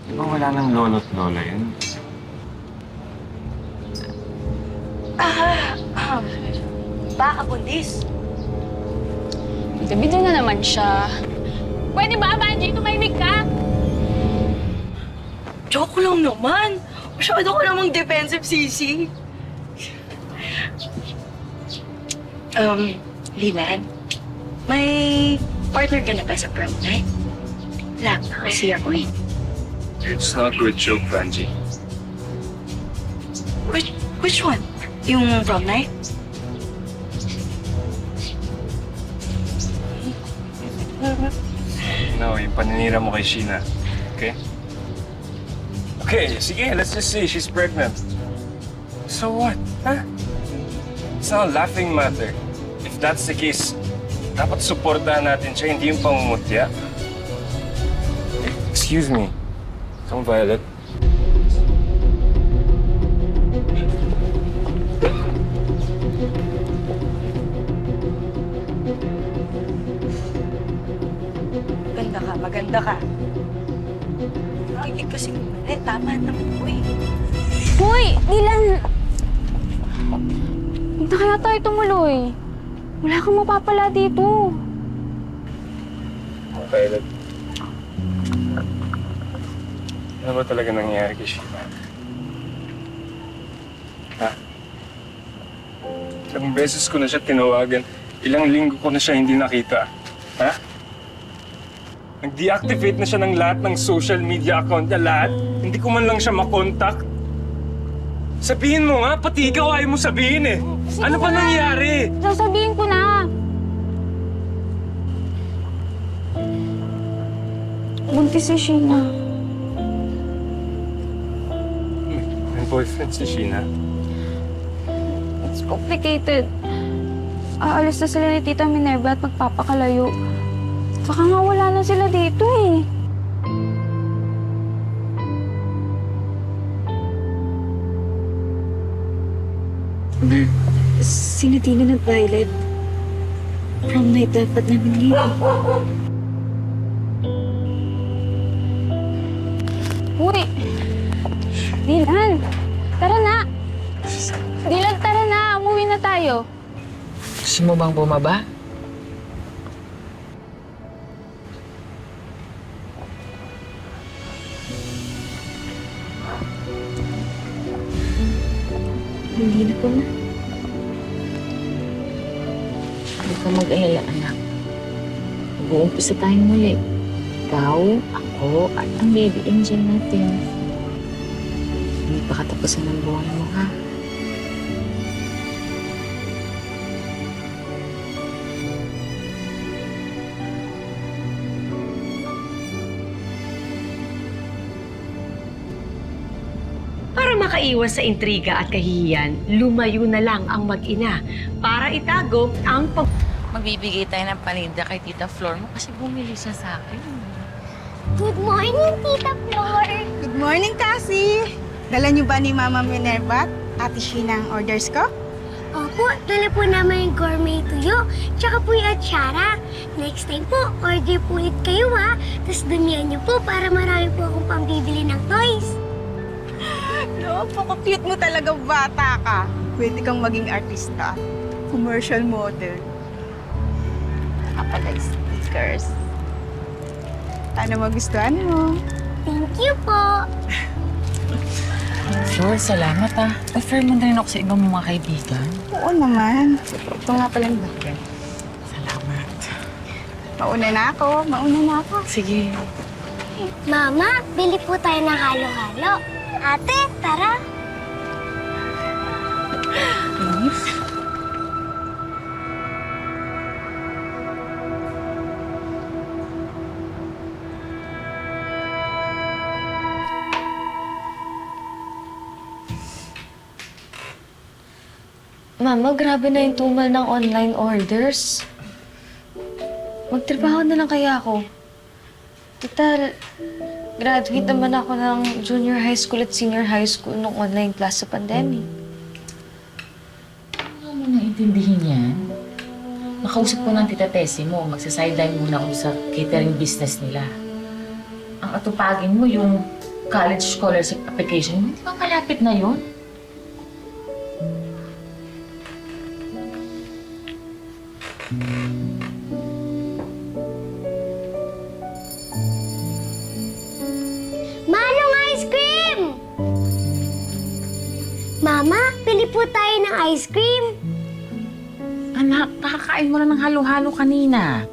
Di ba wala nang lolo't lola yun? Baka bundis. Bida-bida na naman siya. Pwede ba, Vanji? Tumahimik ka? Joke lang naman. Masyado ko namang defensive, Sisi. Linan, may partner ka na ba sa prom night? Wala pa kasi ako eh. It's not good joke, Vanji. Which one? Yung prom night? No, yung paninira mo kay Sheena. Okay? Okay, sige, let's just say she's pregnant. So what? Huh? It's not a laughing matter. If that's the case, dapat supportahan natin siya, hindi yung pangungutya. Excuse me. Come, Violet. Maganda ka. Kikinig kasi tama naman po eh. Hoy! Dylan! Huwag na kaya tayo tumuloy. Wala kang mapapala dito. Violet. Ano ba talaga nangyayari kay Sheena? Ha? Ilang beses ko na siya tinawagan. Ilang linggo ko na siya hindi nakita. Ha? Nag-deactivate na siya ng lahat ng social media account niya, lahat. Hindi ko man lang siya makontak. Sabihin mo nga, pati ikaw ayaw mo sabihin eh. Ano ba nangyari? Sasabihin ko na. Buntis si Sheena. May boyfriend si Sheena. It's complicated. Aalis na sila ni Tita Minerva at magpapakalayo. Baka nga wala na sila dito eh. Sino Tina at Violet? Prom night dapat namin ngayon. Uy! Dylan! Tara na! Dylan, tara na! Umuwi na tayo. Gusto mo bang bumaba? Hindi na po na. Huwag ka mag-alala, anak. Mag-uumpisa tayong muli. Ikaw, ako, at ang baby angel natin. Hindi pa katapusan ng buhay mo, ha? Para makaiwas sa intriga at kahihiyan, lumayo na lang ang mag-ina para itago ang Magbibigay tayo ng paninda kay Tita Flor mo kasi bumili siya sa akin. Good morning, Tita Flor! Good morning, Cassie! Dala niyo ba ni Mama Minerva at Ate Sheena ang orders ko? Opo, dala po naman yung gourmet tuyo, tsaka po yung atsara. Next time po, order po ulit kayo ha. Tapos dumihan niyo po para marami po akong pambibili ng toys. No, cute mo talaga, bata ka. Pwede kang maging artista. Commercial model. Kapag stickers. Sana magustuhan mo. Thank you po! Flor, salamat ah. Refer mo na rin ako sa ibang mga kaibigan. Oo naman. Ito nga pala yung bakit. Salamat. Mauna na ako. Sige. Mama, bili po tayo ng halo-halo. Ate, tara. Mama, grabe na yung tumal ng online orders. Magtrabaho na lang kaya ako. Total, graduate naman ako ng junior high school at senior high school nung online class sa pandemic. Ano mo naintindihin yan? Nakausap ko ng tita Tessie mo, magsa-sideline muna ako sa catering business nila. Ang atupagin mo yung college scholarship application, hindi ba malapit na yun? Manong ice cream! Mama, bili po tayo ng ice cream. Anak, nakakain mo na ng halo-halo kanina.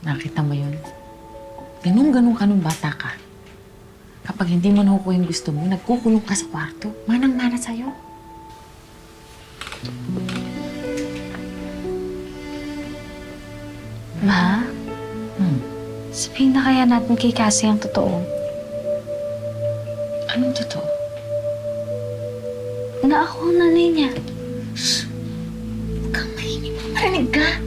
Nakita mo yun? Ganun-ganun ka nung bata ka. Kapag hindi mo nakukuha yung gusto mo, nagkukulong ka sa kwarto. Manang-mana sa'yo. Ma, sabihin na kaya natin kay Cassie ang totoo. Anong totoo? Na ako ang nanay niya. Huwag kang maingin. Marinig ka.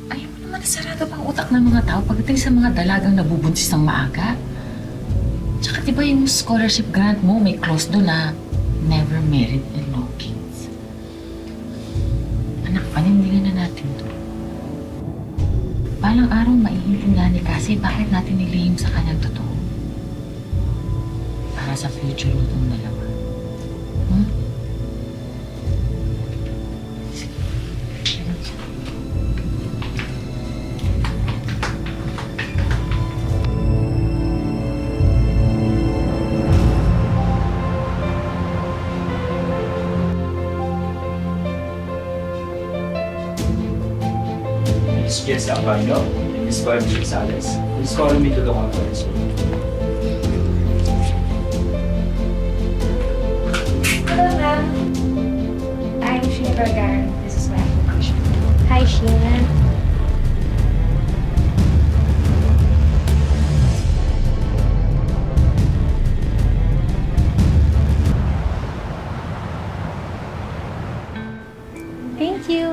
Ayaw mo naman nasarado pang utak ng mga tao pagdating sa mga dalagang nabubuntis ng maaga. Tsaka di ba yung scholarship grant mo, may clause doon na never married and no kids. Anak, panindigan na natin to. Balang araw maiintindihan ni Cassie bakit natin nilihim sa kanyang totoo. Para sa future mo itong dalawa. Miss Jessica Abando and Miss Barb Gonzalez. Please call me to the conference room. Hello, ma'am. I'm Sheena Vergara. This is my application. Hi, Sheena. Thank you.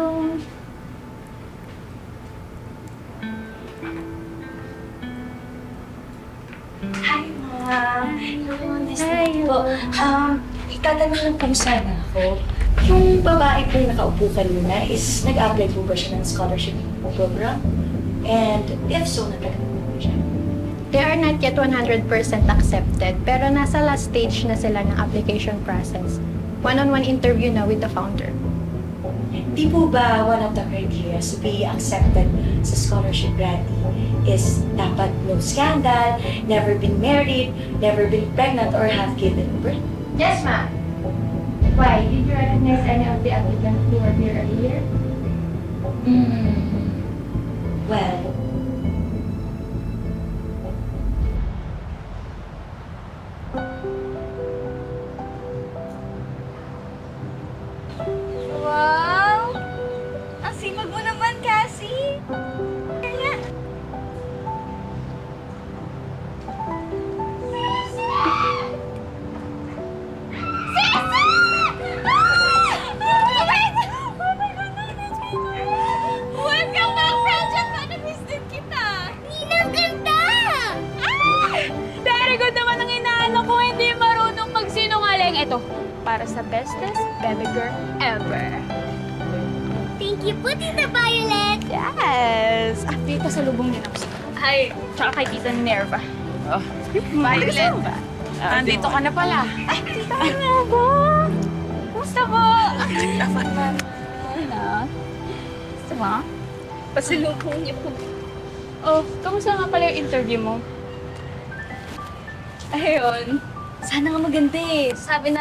Hi, ma'am. Hi po. Itatanong lang po sana ako. Yung babae po nakaupo kanina is nag-apply po ba siya ng scholarship program? And if so, natagal po ba siya? They are not yet 100% accepted, pero nasa last stage na sila ng application process. One-on-one interview na with the founder. Di po ba one of the criteria to be accepted sa scholarship grantee is dapat no scandal, never been married, never been pregnant, or have given birth? Yes, ma'am. Why? Did you recognize any of the applicants who were here earlier? Well, Wow! Ang sipag mo naman, Cassie! Kaya... Welcome back, Project! Na-miss din kita! Ninang ganda! Very good naman ang inaano ko, hindi marunong magsinungaling. Ito, para sa bestest baby girl ever. Thank you po, Tita Violet! Yes! Ah, dito sa lubong din ako sa... Hi! Tsaka kay Tita Nerva. Oh, Violet. Nandito ka na pala. Ay, Tita Nerva! Kumusta po? Ano? Gusto mo? Pasalubong niyo po. Oh, kamusta nga pala yung interview mo? Ayun. Sana nga maganda eh. Sabi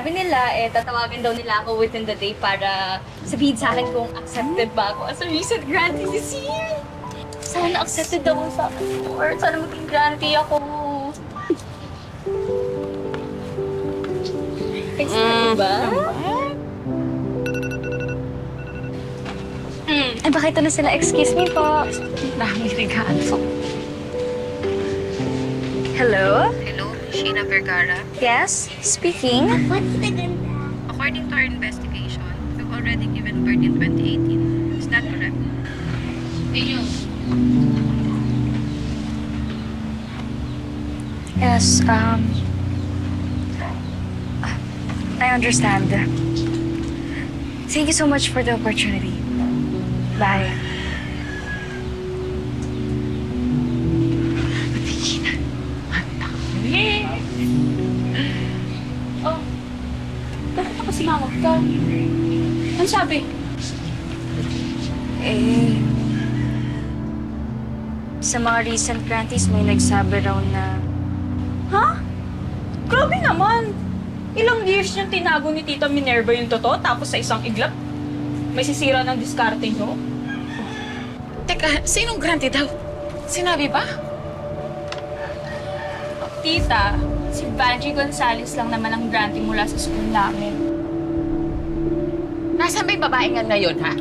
nila, tatawagin daw nila ako within the day para sabihin sa akin kung accepted ba ako as a recent grantee this year. Sana accepted daw sa akin or sana maging grantee ako. Excited ba? Ay, bakit na sila? Excuse me po. Dami regalo. Hello? Hello, Sheena Vergara. Yes, speaking. What's the ganda? According to our investigation, you've already given birth in 2018. Is that correct? Yes, I understand. Thank you so much for the opportunity. Bye. Oh, bakit ako sumawag ka? Ano sabi? Sa mga recent grantees, may nagsabi raw na... Ha? Grabe naman! Ilang years yung tinago ni Tita Minerva yung totoo, tapos sa isang iglap, may sisira ng diskarte nyo? Teka, sinong grante daw? Sinabi ba? Tita, si Vanji Gonzalez lang naman ang grante mula sa school namin. Nasaan ba yung babae nga ngayon, ha?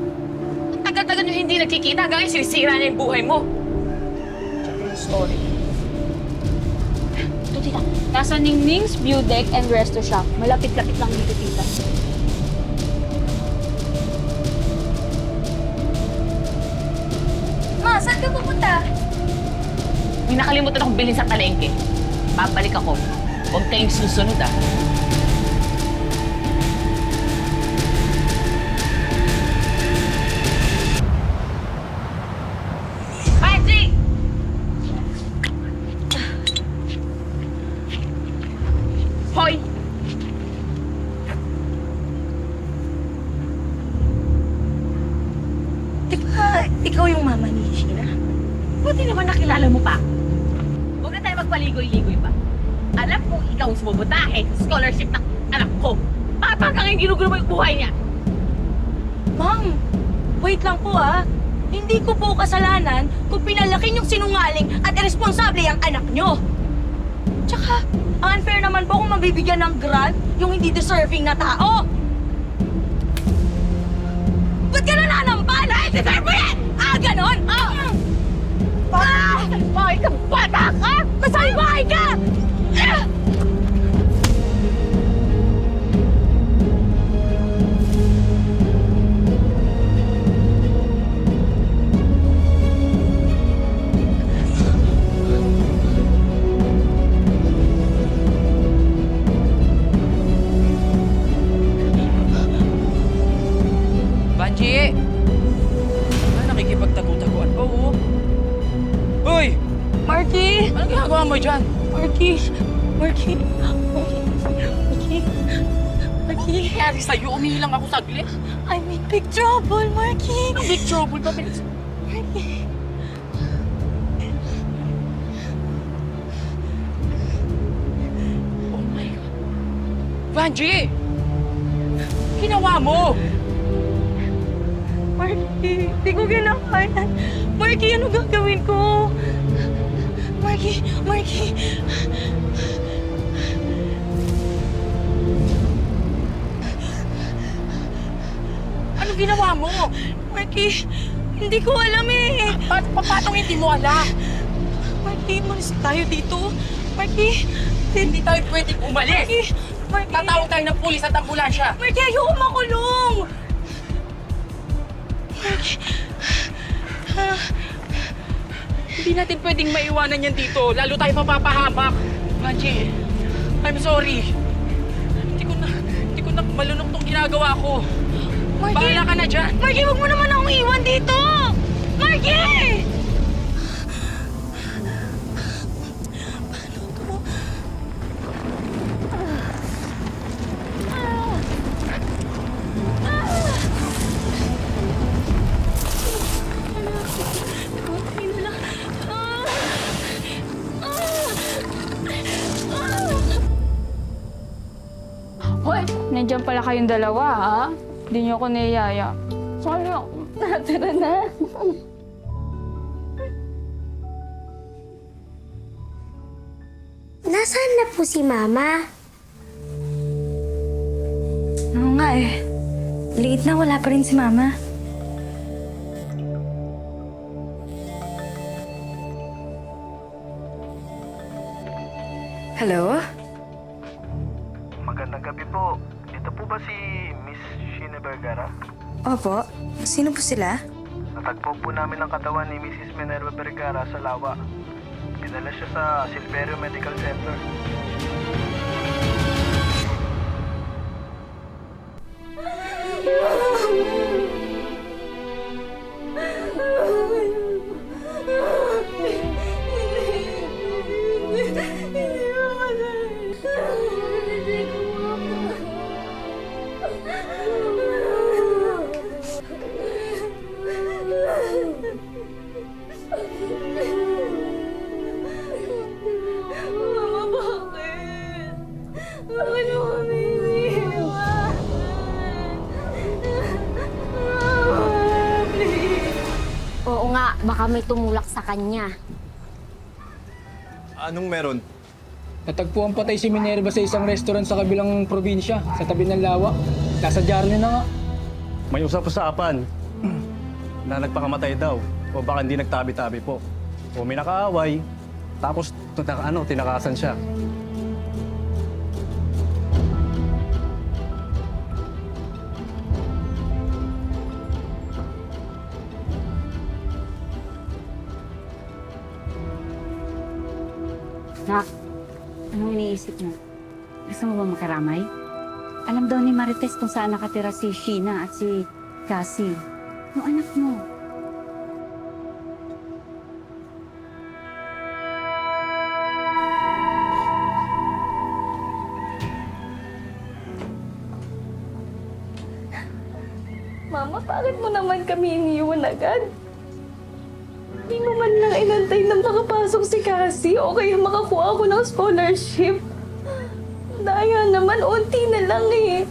Ang tagal-tagal nyo hindi nagkikita hanggang sinisira niya yung buhay mo. Sorry. Ito, Tita. Nasa Ningning's View Deck and Resto Shop. Malapit-lapit lang dito, Tita. Ma, saan ka pupunta? May nakalimutan akong bilhin sa palengke. Babalik ako. Huwag kayong susunod, ah. Patrick! Hoy! Di ba ikaw yung mama ni Sheena? Buti naman nakilala mo pa. Huwag na tayo magpaligoy-ligoy pa. Alam kong ikaw ang sumubutahe sa scholarship ng anak ko. Bakit pa kang ginugulo mo yung buhay niya? Ma'am, wait lang po ah. Hindi ko po kasalanan kung pinalaki niyong sinungaling at irresponsable ang anak niyo. Tsaka, unfair naman po kung mabibigyan ng grant yung hindi deserving na tao. Ba't ka nananampal? Dahil deserve mo yan! Ah, ganon? Bakit ka bata ka? Masaybahay ka! Banji! Nakikipagtago-taguan pa, oh. Uy! Marky! Anong ginagawa mo dyan? Marky! Ano nangyari sa'yo? Umihilang ako saglit. I'm in big trouble, Marky! Ang big trouble ba? Marky! Oh my God. Banji! Ginawa mo! Marky, di ko kinakayan. Marky, ano gagawin ko? Marky! Ano ginawa mo? Marky, hindi ko alam eh. Paano hindi mo alam? Marky, malis tayo dito. Marky, Hindi tayo pwedeng umalis! Marky, Tatawag tayo ng pulis at ambulansya! Marky, ayoko makulong! Marky, Hindi natin pwedeng maiwanan yan dito, lalo tayo mapapahamak. Banji, I'm sorry. Hindi ko na malunok tong ginagawa ko. Marky! Bahala ka na dyan. Marky, huwag mo naman akong iwan dito! Marky! Paano to? kayong dalawa, ha? Hindi niyo ako niyaya. Sorry ako. Tara na. Nasaan na po si Mama? Oo nga eh. Late na, wala pa rin si Mama. Hello? Magandang gabi po. Ito po ba si Miss Sheena Vergara? Opo. Sino po sila? Natagpo po namin ang katawan ni Mrs. Minerva Vergara sa lawa. Dinala siya sa Silverio Medical Center. Oo nga, baka may tumulak sa kanya. Anong meron? Natagpuan patay si Minerva sa isang restaurant sa kabilang probinsya, sa tabi ng lawa. Nasa Jarne na nga. May usap-usapan na nagpakamatay daw o baka hindi nagtabi-tabi po. O may nakaaway, tapos tinakasan siya. Nak, anong iniisip mo? Gusto mo ba makaramay? Alam daw ni Marites kung saan nakatira si Sheena at si Cassie. Yung anak mo. Mama, bakit mo naman kami iniwan agad? Hindi mo man lang inantay na makapasok si Cassie o kaya makakuha ako ng scholarship. Daya naman, unti na lang eh.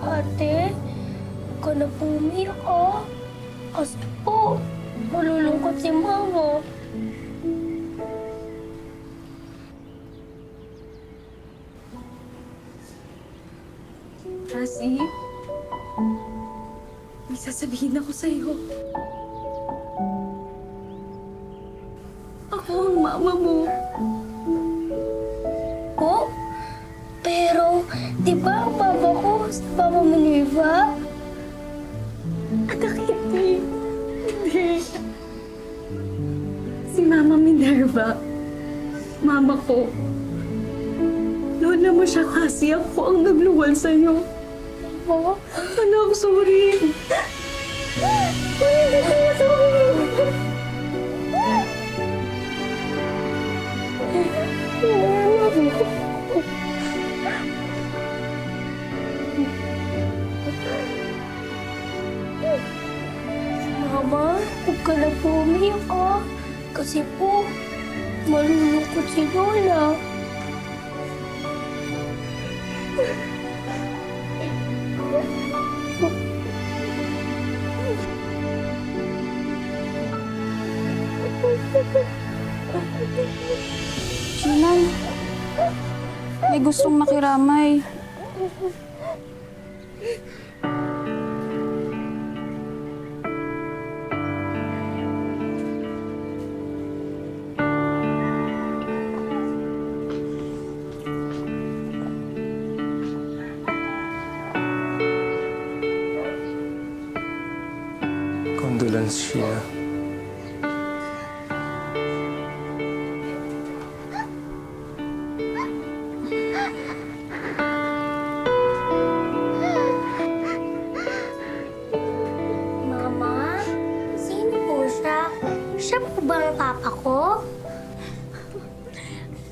Ate, huwag ka na po umiyak ah. Kasi po, malulungkot si Mama. Cassie, may sasabihin ako sa'yo. Ako ang mama mo. Po? Pero, di ba ang papa ko si Papa Minerva? Anak, hindi. Hindi. Si Mama Minerva, mama ko. Lola mo siya kasi ako ang nagluwal sa'yo. Po? Anak, sorry. Hindi ko sorry. Mama, huwag ka na po umiyak ah. Kasi po, malulungkot si Lola. Sheena, may gustong makiramay. Condolence, Sheena. Mama, sino po siya? Siya po ba ang papa ko?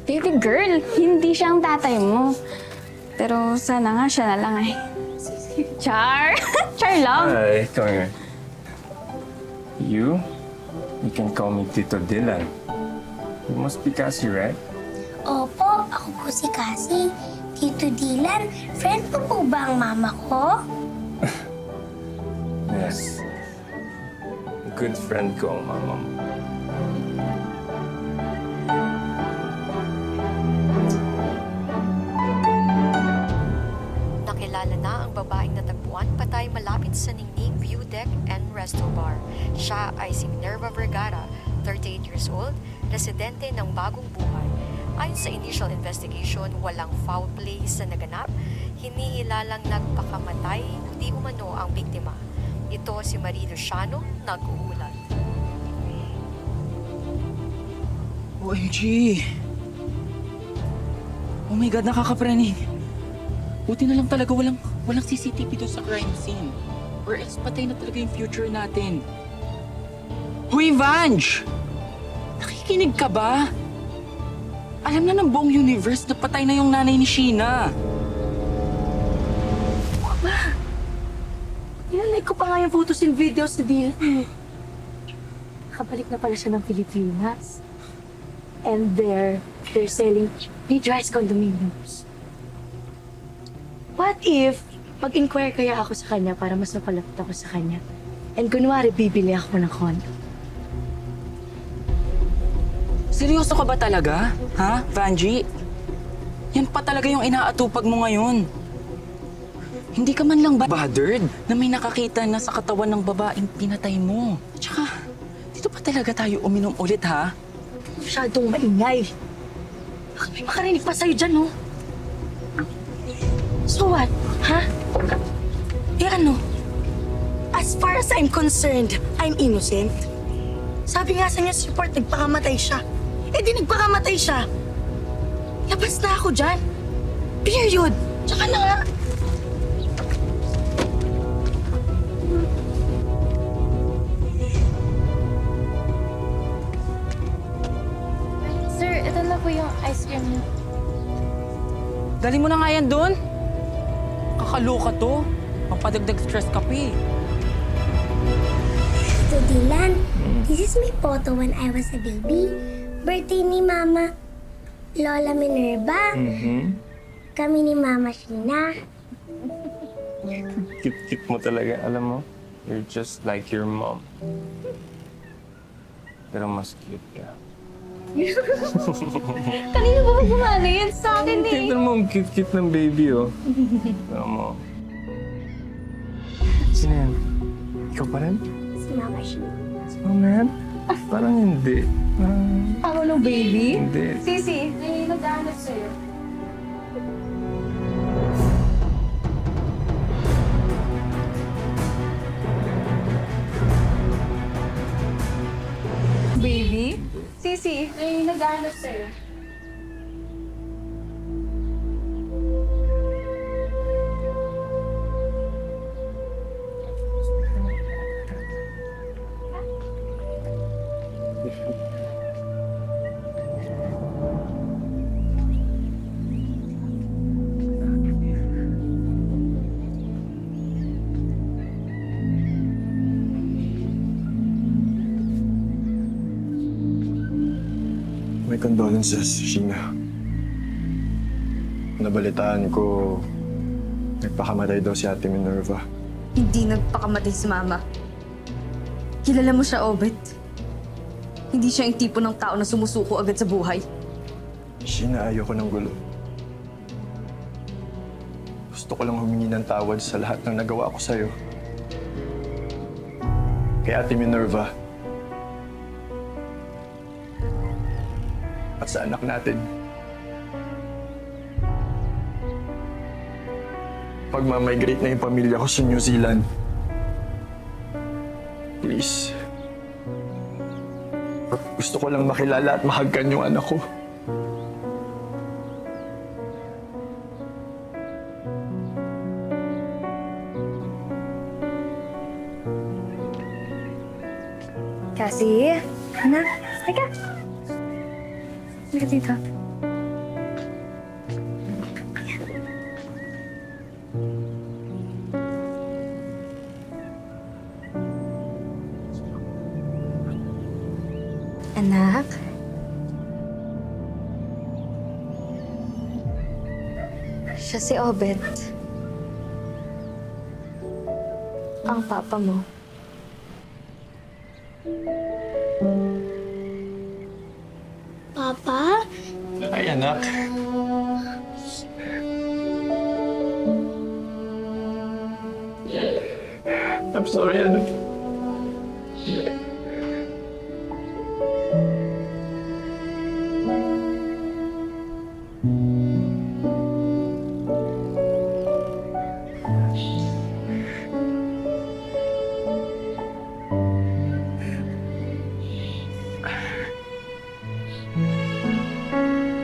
Baby girl, hindi siya ang tatay mo. Pero sana nga siya na lang eh. Char! Char lang! Hi, come here. You You can call me Tito Dylan. You must be Cassie, right? Opo, ako po si Cassie. Tito Dylan, friend po po ba ang mama ko? Yes. Good friend ko ang mama mo. Nakilala na ang babaeng natagpuan patay malapit sa Ningning View Deck and Resto Bar. Siya ay si Minerva Vergara, 38 years old, residente ng Bagong Buhay. Ayon sa initial investigation, walang foul play sa naganap. Hinihilalang nagpakamatay, di umano ang biktima. Ito si Marie Luciano, nag-uulat. OMG! Oh my God, nakakapraning. Buti na lang talaga walang CCTV doon sa crime scene. Or else patay na talaga yung future natin. Hoy, Vange! Nakikinig ka ba? Alam na ng buong universe na patay na yung nanay ni Sheena. Inalike ko pa nga yung photos and videos sa DNA. Nakabalik na pala siya ng Pilipinas. And they're selling mid-rise condominiums. What if mag-inquire kaya ako sa kanya para mas mapalapit ako sa kanya? And kunwari, bibili ako ng condo. Seryoso ka ba talaga? Ha, Vanji? Yan pa talaga yung inaatupag mo ngayon. Hindi ka man lang ba bothered na may nakakita na sa katawan ng babaeng pinatay mo? Tsaka, dito pa talaga tayo uminom ulit, ha? Masyadong maingay. Baka may makarinig pa sa'yo dyan, no? So what? Ha? Eh ano? As far as I'm concerned, I'm innocent. Sabi nga sa news report, nagpakamatay siya. Eh di nagpakamatay siya. Labas na ako dyan. Period. Tsaka na nga. Sir, ito na po yung ice cream niyo. Dali mo na nga yan doon. Kakaloka to. Mapadagdag stress ka pa eh. Tito Dylan, this is my photo when I was a baby. Birthday ni Mama Lola Minerva. Kami ni Mama Sheena. Cute mo talaga, alam mo? You're just like your mom. Pero mas cute ka. Kanina ba gumana yan sa akin eh? Tignan mo ang cute-cute ng baby, oh. Alam mo. Sino yan? Ikaw pa rin? Si Mama Sheena. Si mama yan? Parang hindi. Parang... Ako ng baby? Hindi. Sisi, may nagdahanap sa'yo. Baby? Sisi, may nagdahanap sa'yo. My condolences, Sheena. Nabalitaan ko, nagpakamatay daw si Ate Minerva. Hindi nagpakamatay si Mama. Kilala mo siya, Obet. Hindi siya yung tipo ng tao na sumusuko agad sa buhay. Sheena, ayoko ng gulo. Gusto ko lang humingi ng tawad sa lahat ng nagawa ko sa'yo. Kay Ate Minerva. At sa anak natin. Pagmamigrate na yung pamilya ko sa New Zealand. Please. Gusto ko lang makilala at mahagkan yung anak ko. Cassie, anak, halika. Halika dito. Siya si Obet. Ang papa mo. Papa? Ay, anak. I'm sorry, anak.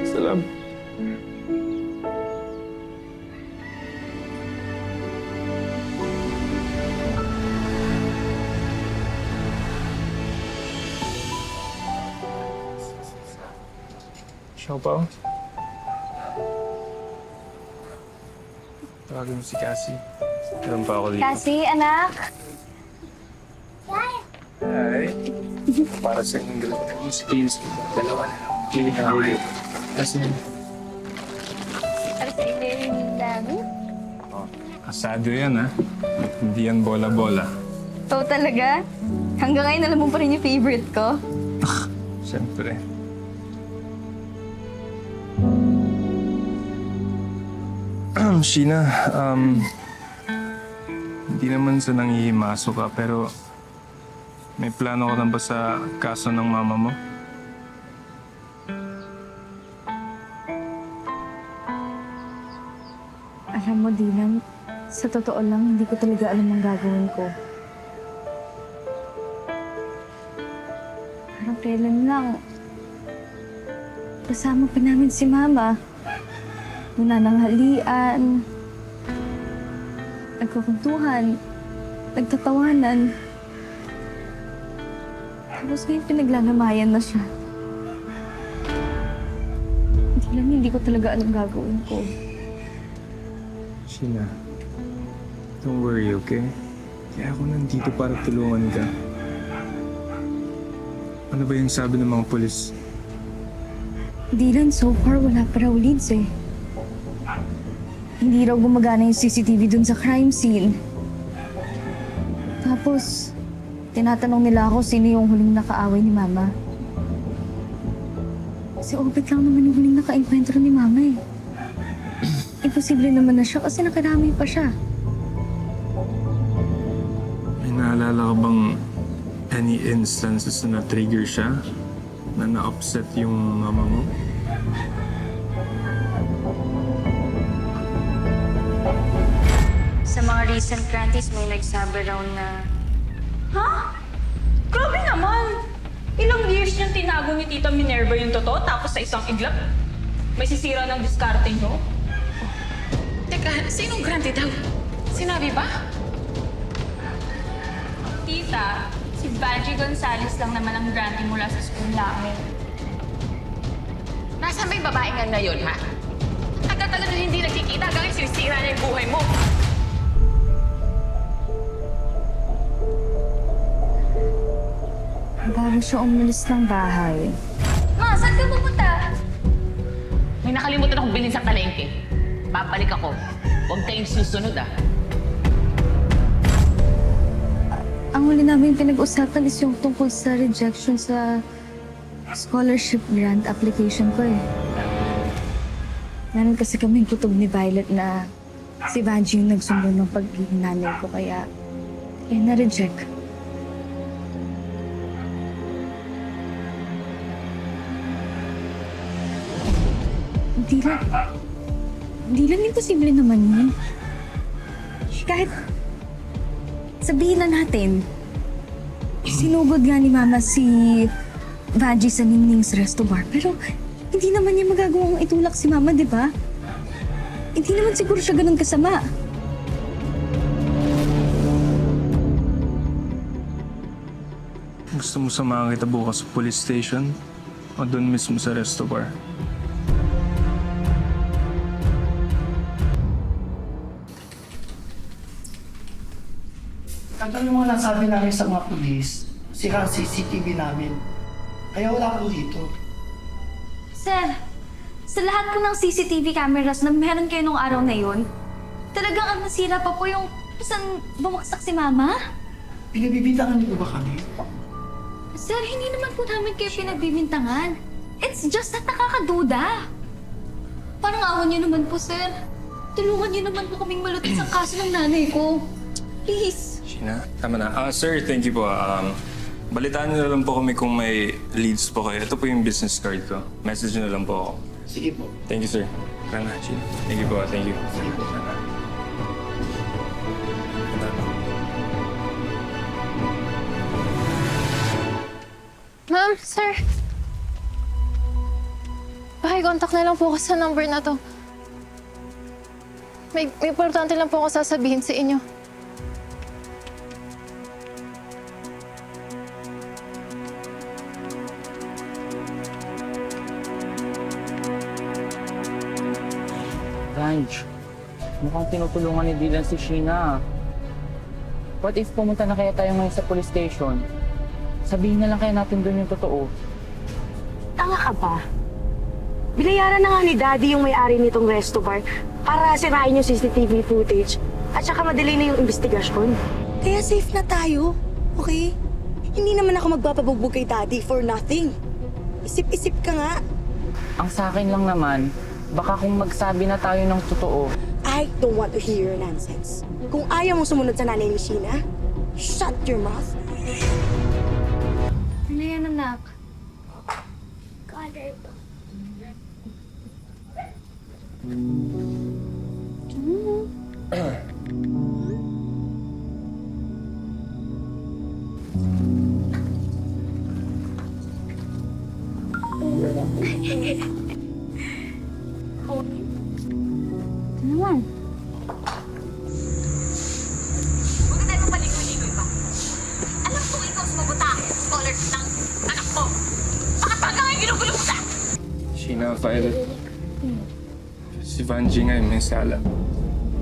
Salam. Siya pa? Tawagin mo si Cassie. Meron pa ako dito. Kasi, anak. Hi. Para sa inyong dalawang skills, dalawa na lang. Pili ka ulit. Kasi, Para sa inyo yung dami. asado yan ha. Hindi yan bola-bola. Ito talaga? Hanggang ngayon alam mo pa rin yung favorite ko. Siyempre. Sheena, hindi naman sa nangihimaso ka, pero may plano ka na ba sa kaso ng mama mo? Alam mo, Dylan, sa totoo lang, hindi ko talaga alam ang gagawin ko. Parang kailan lang, kasama pa namin si Mama. Muna ng halian, nagkukuntuhan, nagtatawanan. Tapos ngayon pinaglalamayan na siya. Dylan, hindi ko talaga alam gagawin ko. Sheena, don't worry, okay? Kaya ako nandito para tulungan ka. Ano ba yung sabi ng mga polis? Dylan, so far wala pa raw leads eh. Hindi raw gumagana yung CCTV dun sa crime scene. Tapos, tinatanong nila ako sino yung huling nakaaway ni Mama. Si Obet lang naman yung huling naka-enkwentro ni Mama eh. Imposible naman na siya kasi nakarami pa siya. May naalala ka bang any instances na na-trigger siya? Na na-upset yung mama mo? Sa mga recent grantees, may nagsabi raw na... Ha? Grabe naman! Ilang years niyang tinago ni Tita Minerva yung totoo, tapos sa isang iglap, may sisira ng diskarte niyo? Teka, sinong grante daw? Sinabi ba? Tita, si Vanji Gonzales lang naman ang grante mula sa school namin. Nasaan ba yung babae nga na yun, ha? Tagal-tagal na hindi nagkikita, hanggang sinisira niya yung buhay mo. Bago siya umalis ng bahay. Ma, saan ka pupunta? May nakalimutan akong bilhin sa palengke. Babalik ako. Huwag kayong susunod, ah. Ang huli namin pinag-usapan is yung tungkol sa rejection sa scholarship grant application ko eh. Meron kasi kaming kutob ni Violet na si Vanji yung nagsumbong ng pagiging nanay ko kaya na-reject. Dylan, imposible naman yun. Kahit sabihin na natin, sinugod nga ni Mama si Vanji sa Ningning's Resto Bar. Pero hindi naman niya magagawang itulak si Mama, di ba? Hindi naman siguro siya ganun kasama. Gusto mo samahan kita bukas sa police station? O doon mismo sa resto bar? Kagaya yung mga nasabi namin sa mga pulis, sira ang CCTV namin. Kaya wala ko dito. Sir, Sa lahat po ng CCTV cameras na meron kayo nung araw na yun, talagang ang nasira pa po yung saan bumagsak si Mama? Pinagbibintangan niyo ba kami? Sir, hindi naman po namin kayo pinagbibintangan. It's just that nakakaduda. Parang awan niyo naman po, sir. Tulungan niyo naman po kaming malutas ang kaso ng nanay ko. Please. Sheena, tama na. Sir, thank you po. Balitaan niyo na lang po kami kung may leads po kayo. Ito po yung business card ko. Message niyo na lang po ako. Sige po. Thank you, sir. Tara na, Sheena. Thank you po. Thank you. Sige po. Tara na. Ma'am, sir. Pakicontact na lang po ako sa number na to. May importante lang po ako sasabihin sa inyo. Vange, mukhang tinutulungan ni Dylan si Sheena. What if pumunta na kaya tayo ngayon sa police station? Sabihin na lang kaya natin doon yung totoo. Tanga ka ba? Binayaran na nga ni Daddy yung may-ari nitong resto bar para sirain yung CCTV footage at saka madali na yung investigasyon. Kaya safe na tayo, okay? Hindi naman ako magpapabugbog kay Daddy for nothing. Isip-isip ka nga. Ang sa akin lang naman, baka kung magsabi na tayo ng totoo. I don't want to hear your nonsense. Kung ayaw mong sumunod sa nanay ni Sheena, shut your mouth. Ano yan, anak? Color po. Ito naman. Huwag na tayo paligoy-ligoy pa. Alam kong ikaw sumabuta scholar ng anak ko. Bakit talaga ngayon ginugulo mo siya? Sheena, Violet. Si Vanji nga may sala.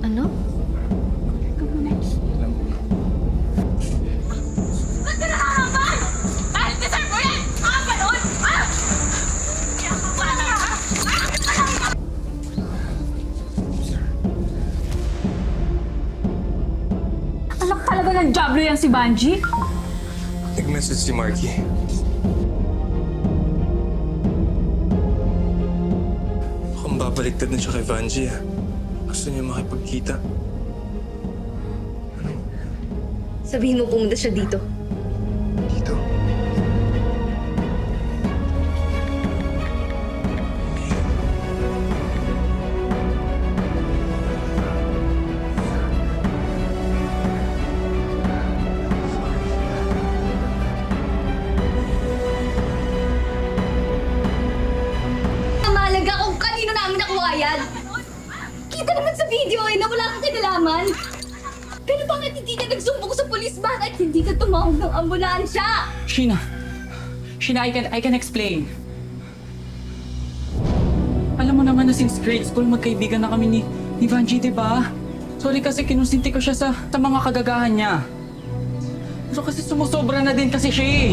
Ano? Ba't ka nakakaman? Dahil deserve mo yan! Mga panood! Ah! Wala na ka! Anak talaga ng Diablo yan si Banji. Nag-message si Marky. Mukhang babaliktad na siya kay Vanji, ah. Gusto niya makipagkita. Sabihin mo pumunta siya dito. Dito? Namalaga kung kanino namin nakuha yan. Kita naman sa video na wala kang kinalaman. Pero bakit hindi ka nagsumbong sa polis? Bakit hindi ka tumawag ng ambulansya? Sheena, I can explain. Alam mo naman na since grade school, magkaibigan na kami ni Vanji, di ba? Sorry kasi kinusinti ko siya sa mga kagagahan niya. So kasi sumusobra na din kasi siya eh.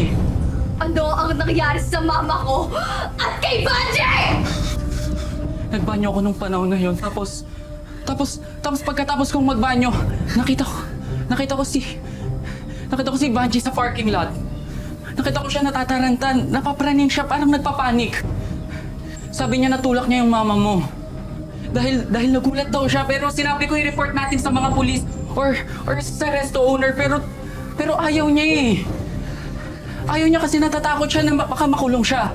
Ano ang nangyari sa mama ko at kay Banji? Nagbanyo ako nung panahon na yun. Tapos pagkatapos kong magbanyo, nakita ko si Vanji sa parking lot. Nakita ko siya natatarantan, napapraning siya, parang nagpapanik. Sabi niya natulak niya yung mama mo. Dahil nagulat daw siya, pero sinabi ko i-report natin sa mga pulis or sa resto owner, pero ayaw niya eh. Ayaw niya kasi natatakot siya na baka makulong siya.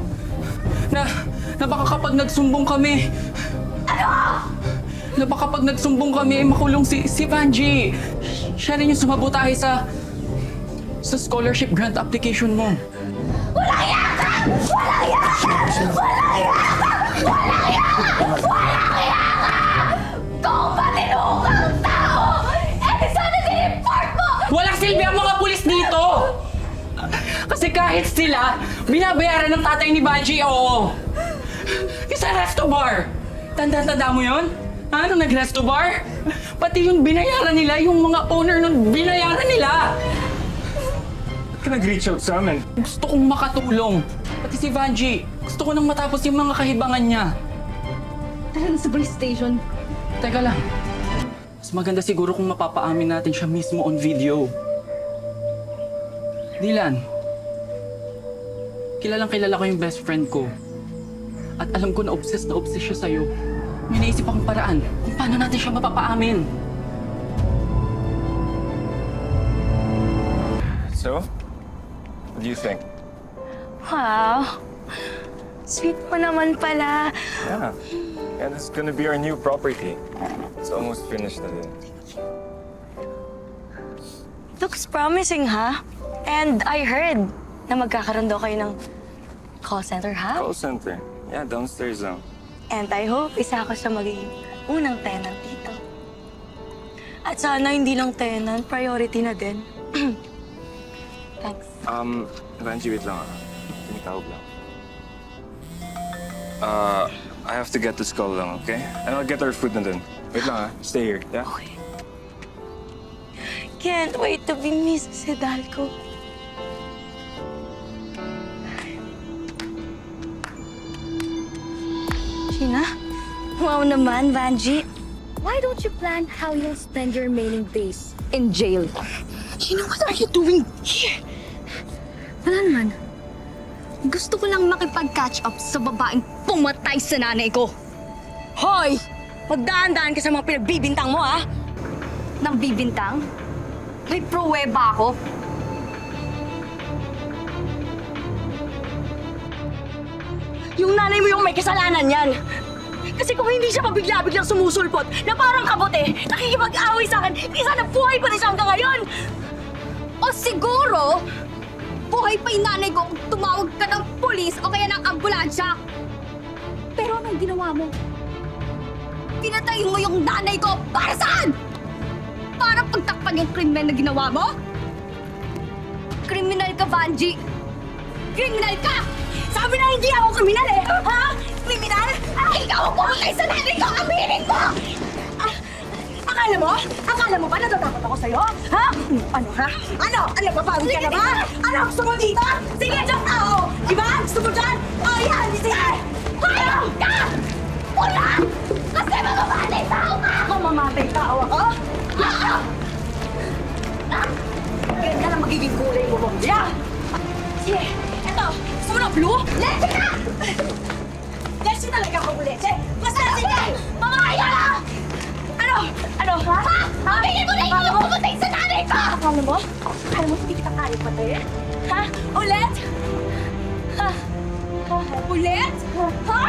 Na baka kapag nagsumbong kami... Ano? Na baka kapag nagsumbong kami, makulong si Vanji. Siya rin yung sumabotahe sa scholarship grant application mo. Walang yakan! Walang yakan! Walang yakan! Walang yakan! Walang yakan! Kung matinukang tao, sana din-report mo! Walang silbi ang mga pulis dito! Kasi kahit sila, binabayaran ng tatay ni Vanji, oo. Yung sa resto bar. Tanda-tanda mo yun? Ano, nag-resto bar? Pati yung binayaran nila, yung mga owner nun, binayaran nila! Ba't ka nag-reach out sa amin? Gusto kong makatulong. Pati si Vanji, gusto ko nang matapos yung mga kahibangan niya. Tara na sa police station. Teka lang. Mas maganda siguro kung mapapaamin natin siya mismo on video. Dylan, kilalang kilala ko yung best friend ko. At alam ko na obsessed siya sa'yo. May naisip akong paraan kung paano natin siya mapapaamin. So, what do you think? Wow. Sweet mo naman pala. Yeah. And it's gonna be our new property. It's almost finished na din. Looks promising, ha? And I heard na magkakaroon daw kayo ng call center, ha? Call center. Yeah, downstairs lang. And I hope isa ako sa magiging unang tenant dito. At sana hindi lang tenant, priority na din. Thanks. Vanji, wait lang ah. Tumitawag lang. I have to get this call lang, okay? And I'll get our food na din. Wait lang ah. Stay here, yeah? Okay. Can't wait to be Mrs. Hidalgo. Sheena? Wow naman, Vanji. Why don't you plan how you'll spend your remaining days in jail? Sheena, what are you doing here? Wala naman. Gusto ko lang makipag-catch up sa babaeng pumatay sa nanay ko. Hoy! Magdaan-daan ka sa mga pinagbibintang mo, ha? Nang bibintang? May pruweba ako. Yung nanay mo yung may kasalanan yan. Kasi kung hindi siya pabigla-biglang sumusulpot na parang kabote, nakikipag-away sa akin, isa na buhay pa rin siya hanggang ngayon! O siguro, buhay pa yung nanay ko kung tumawag ka ng pulis o kaya ng ambulansya. Pero anong ginawa mo? Pinatay mo yung nanay ko para saan? Para pagtakpan yung krimen na ginawa mo? Kriminal ka, Vanji! Kriminal ka! Sabi na hindi ako kriminal eh! Ha? Kriminal? Ikaw ang pumatay sa nanay ko! Aminin mo! Akala mo? Akala mo ba natatakot ako sa'yo? Ha? Ano ha? Ano? Ano? Papagod ka na ba? Ano? Gusto mo dito? Sige, dyan tao! Diba? Gusto mo dyan? O yan! Sige! Hayop ka! Wala! Kasi mamamatay tao ka! Mamamatay tao ako? Hayop! Ganyan ang magiging kulay mo, Bombilya! Sige, eto! Gusto mo na blue? Leche ka! Leche talaga ako, leche! Basta sige! Mamaya na! Ano? Ano? Ha? Aminin mo na ikaw ang pumatay sa nanay ko! Akala mo? Akala mo hindi kita kaya patayin? Ha? Ulit? Ha? Ulit? Ha?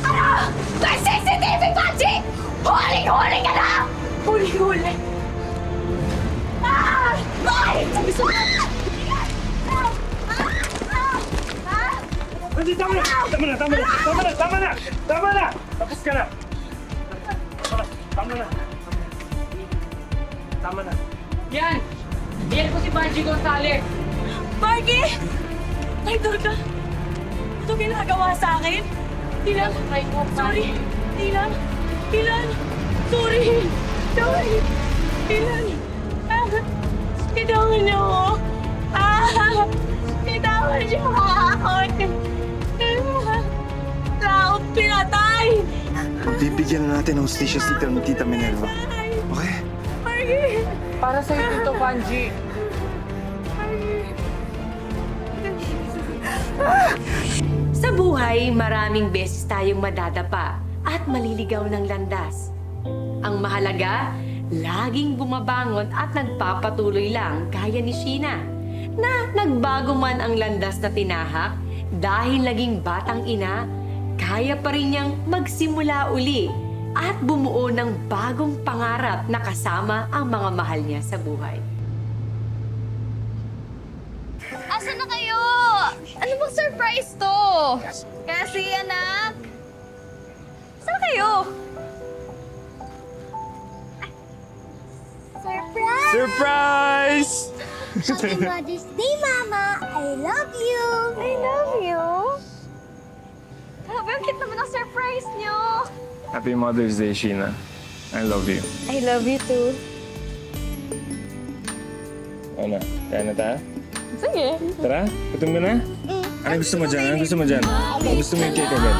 Ano? May CCTV, Panji! Huling-huli ka na! Huli-huli! Ah! Boy! Gusto mo? Vanji, tama na! Tama na! Tama na! Tama na! Tama na! Tama na! Tapos ka na! Tama na! Tama na! Yan! Yan po si Vanji Gonzalez! Marky! Idol ka! Ito ginagawa sa akin? Dylan! Sorry! Dylan! Dylan! Sorry! Sorry! Dylan! Bitawan niyo ako! Bitawan niyo ako! Tao pinatay! Bibigyan na natin ng hostisya si Tita Minerva. Okay? Marky! Para sa'yo dito, Vanji. Sa buhay, maraming beses tayong madadapa at maliligaw ng landas. Ang mahalaga, laging bumabangon at nagpapatuloy lang gaya ni Sheena, na nagbago man ang landas na tinahak dahil naging batang ina, kaya pa rin niyang magsimula uli at bumuo ng bagong pangarap na kasama ang mga mahal niya sa buhay. Asan na kayo? Ano bang surprise to? Kasi, anak. Saan kayo? Surprise! Surprise! Happy Mother's Day, Mama! I love you! I love you. Grabe, ang cute naman ang surprise niyo. Happy Mother's Day, Sheena. I love you. I love you too. Ano? Kaya na tayo? Sige. Tara, gutom ka na? Ano gusto mo dyan? Ano gusto mo dyan? Gusto mo yung cake agad?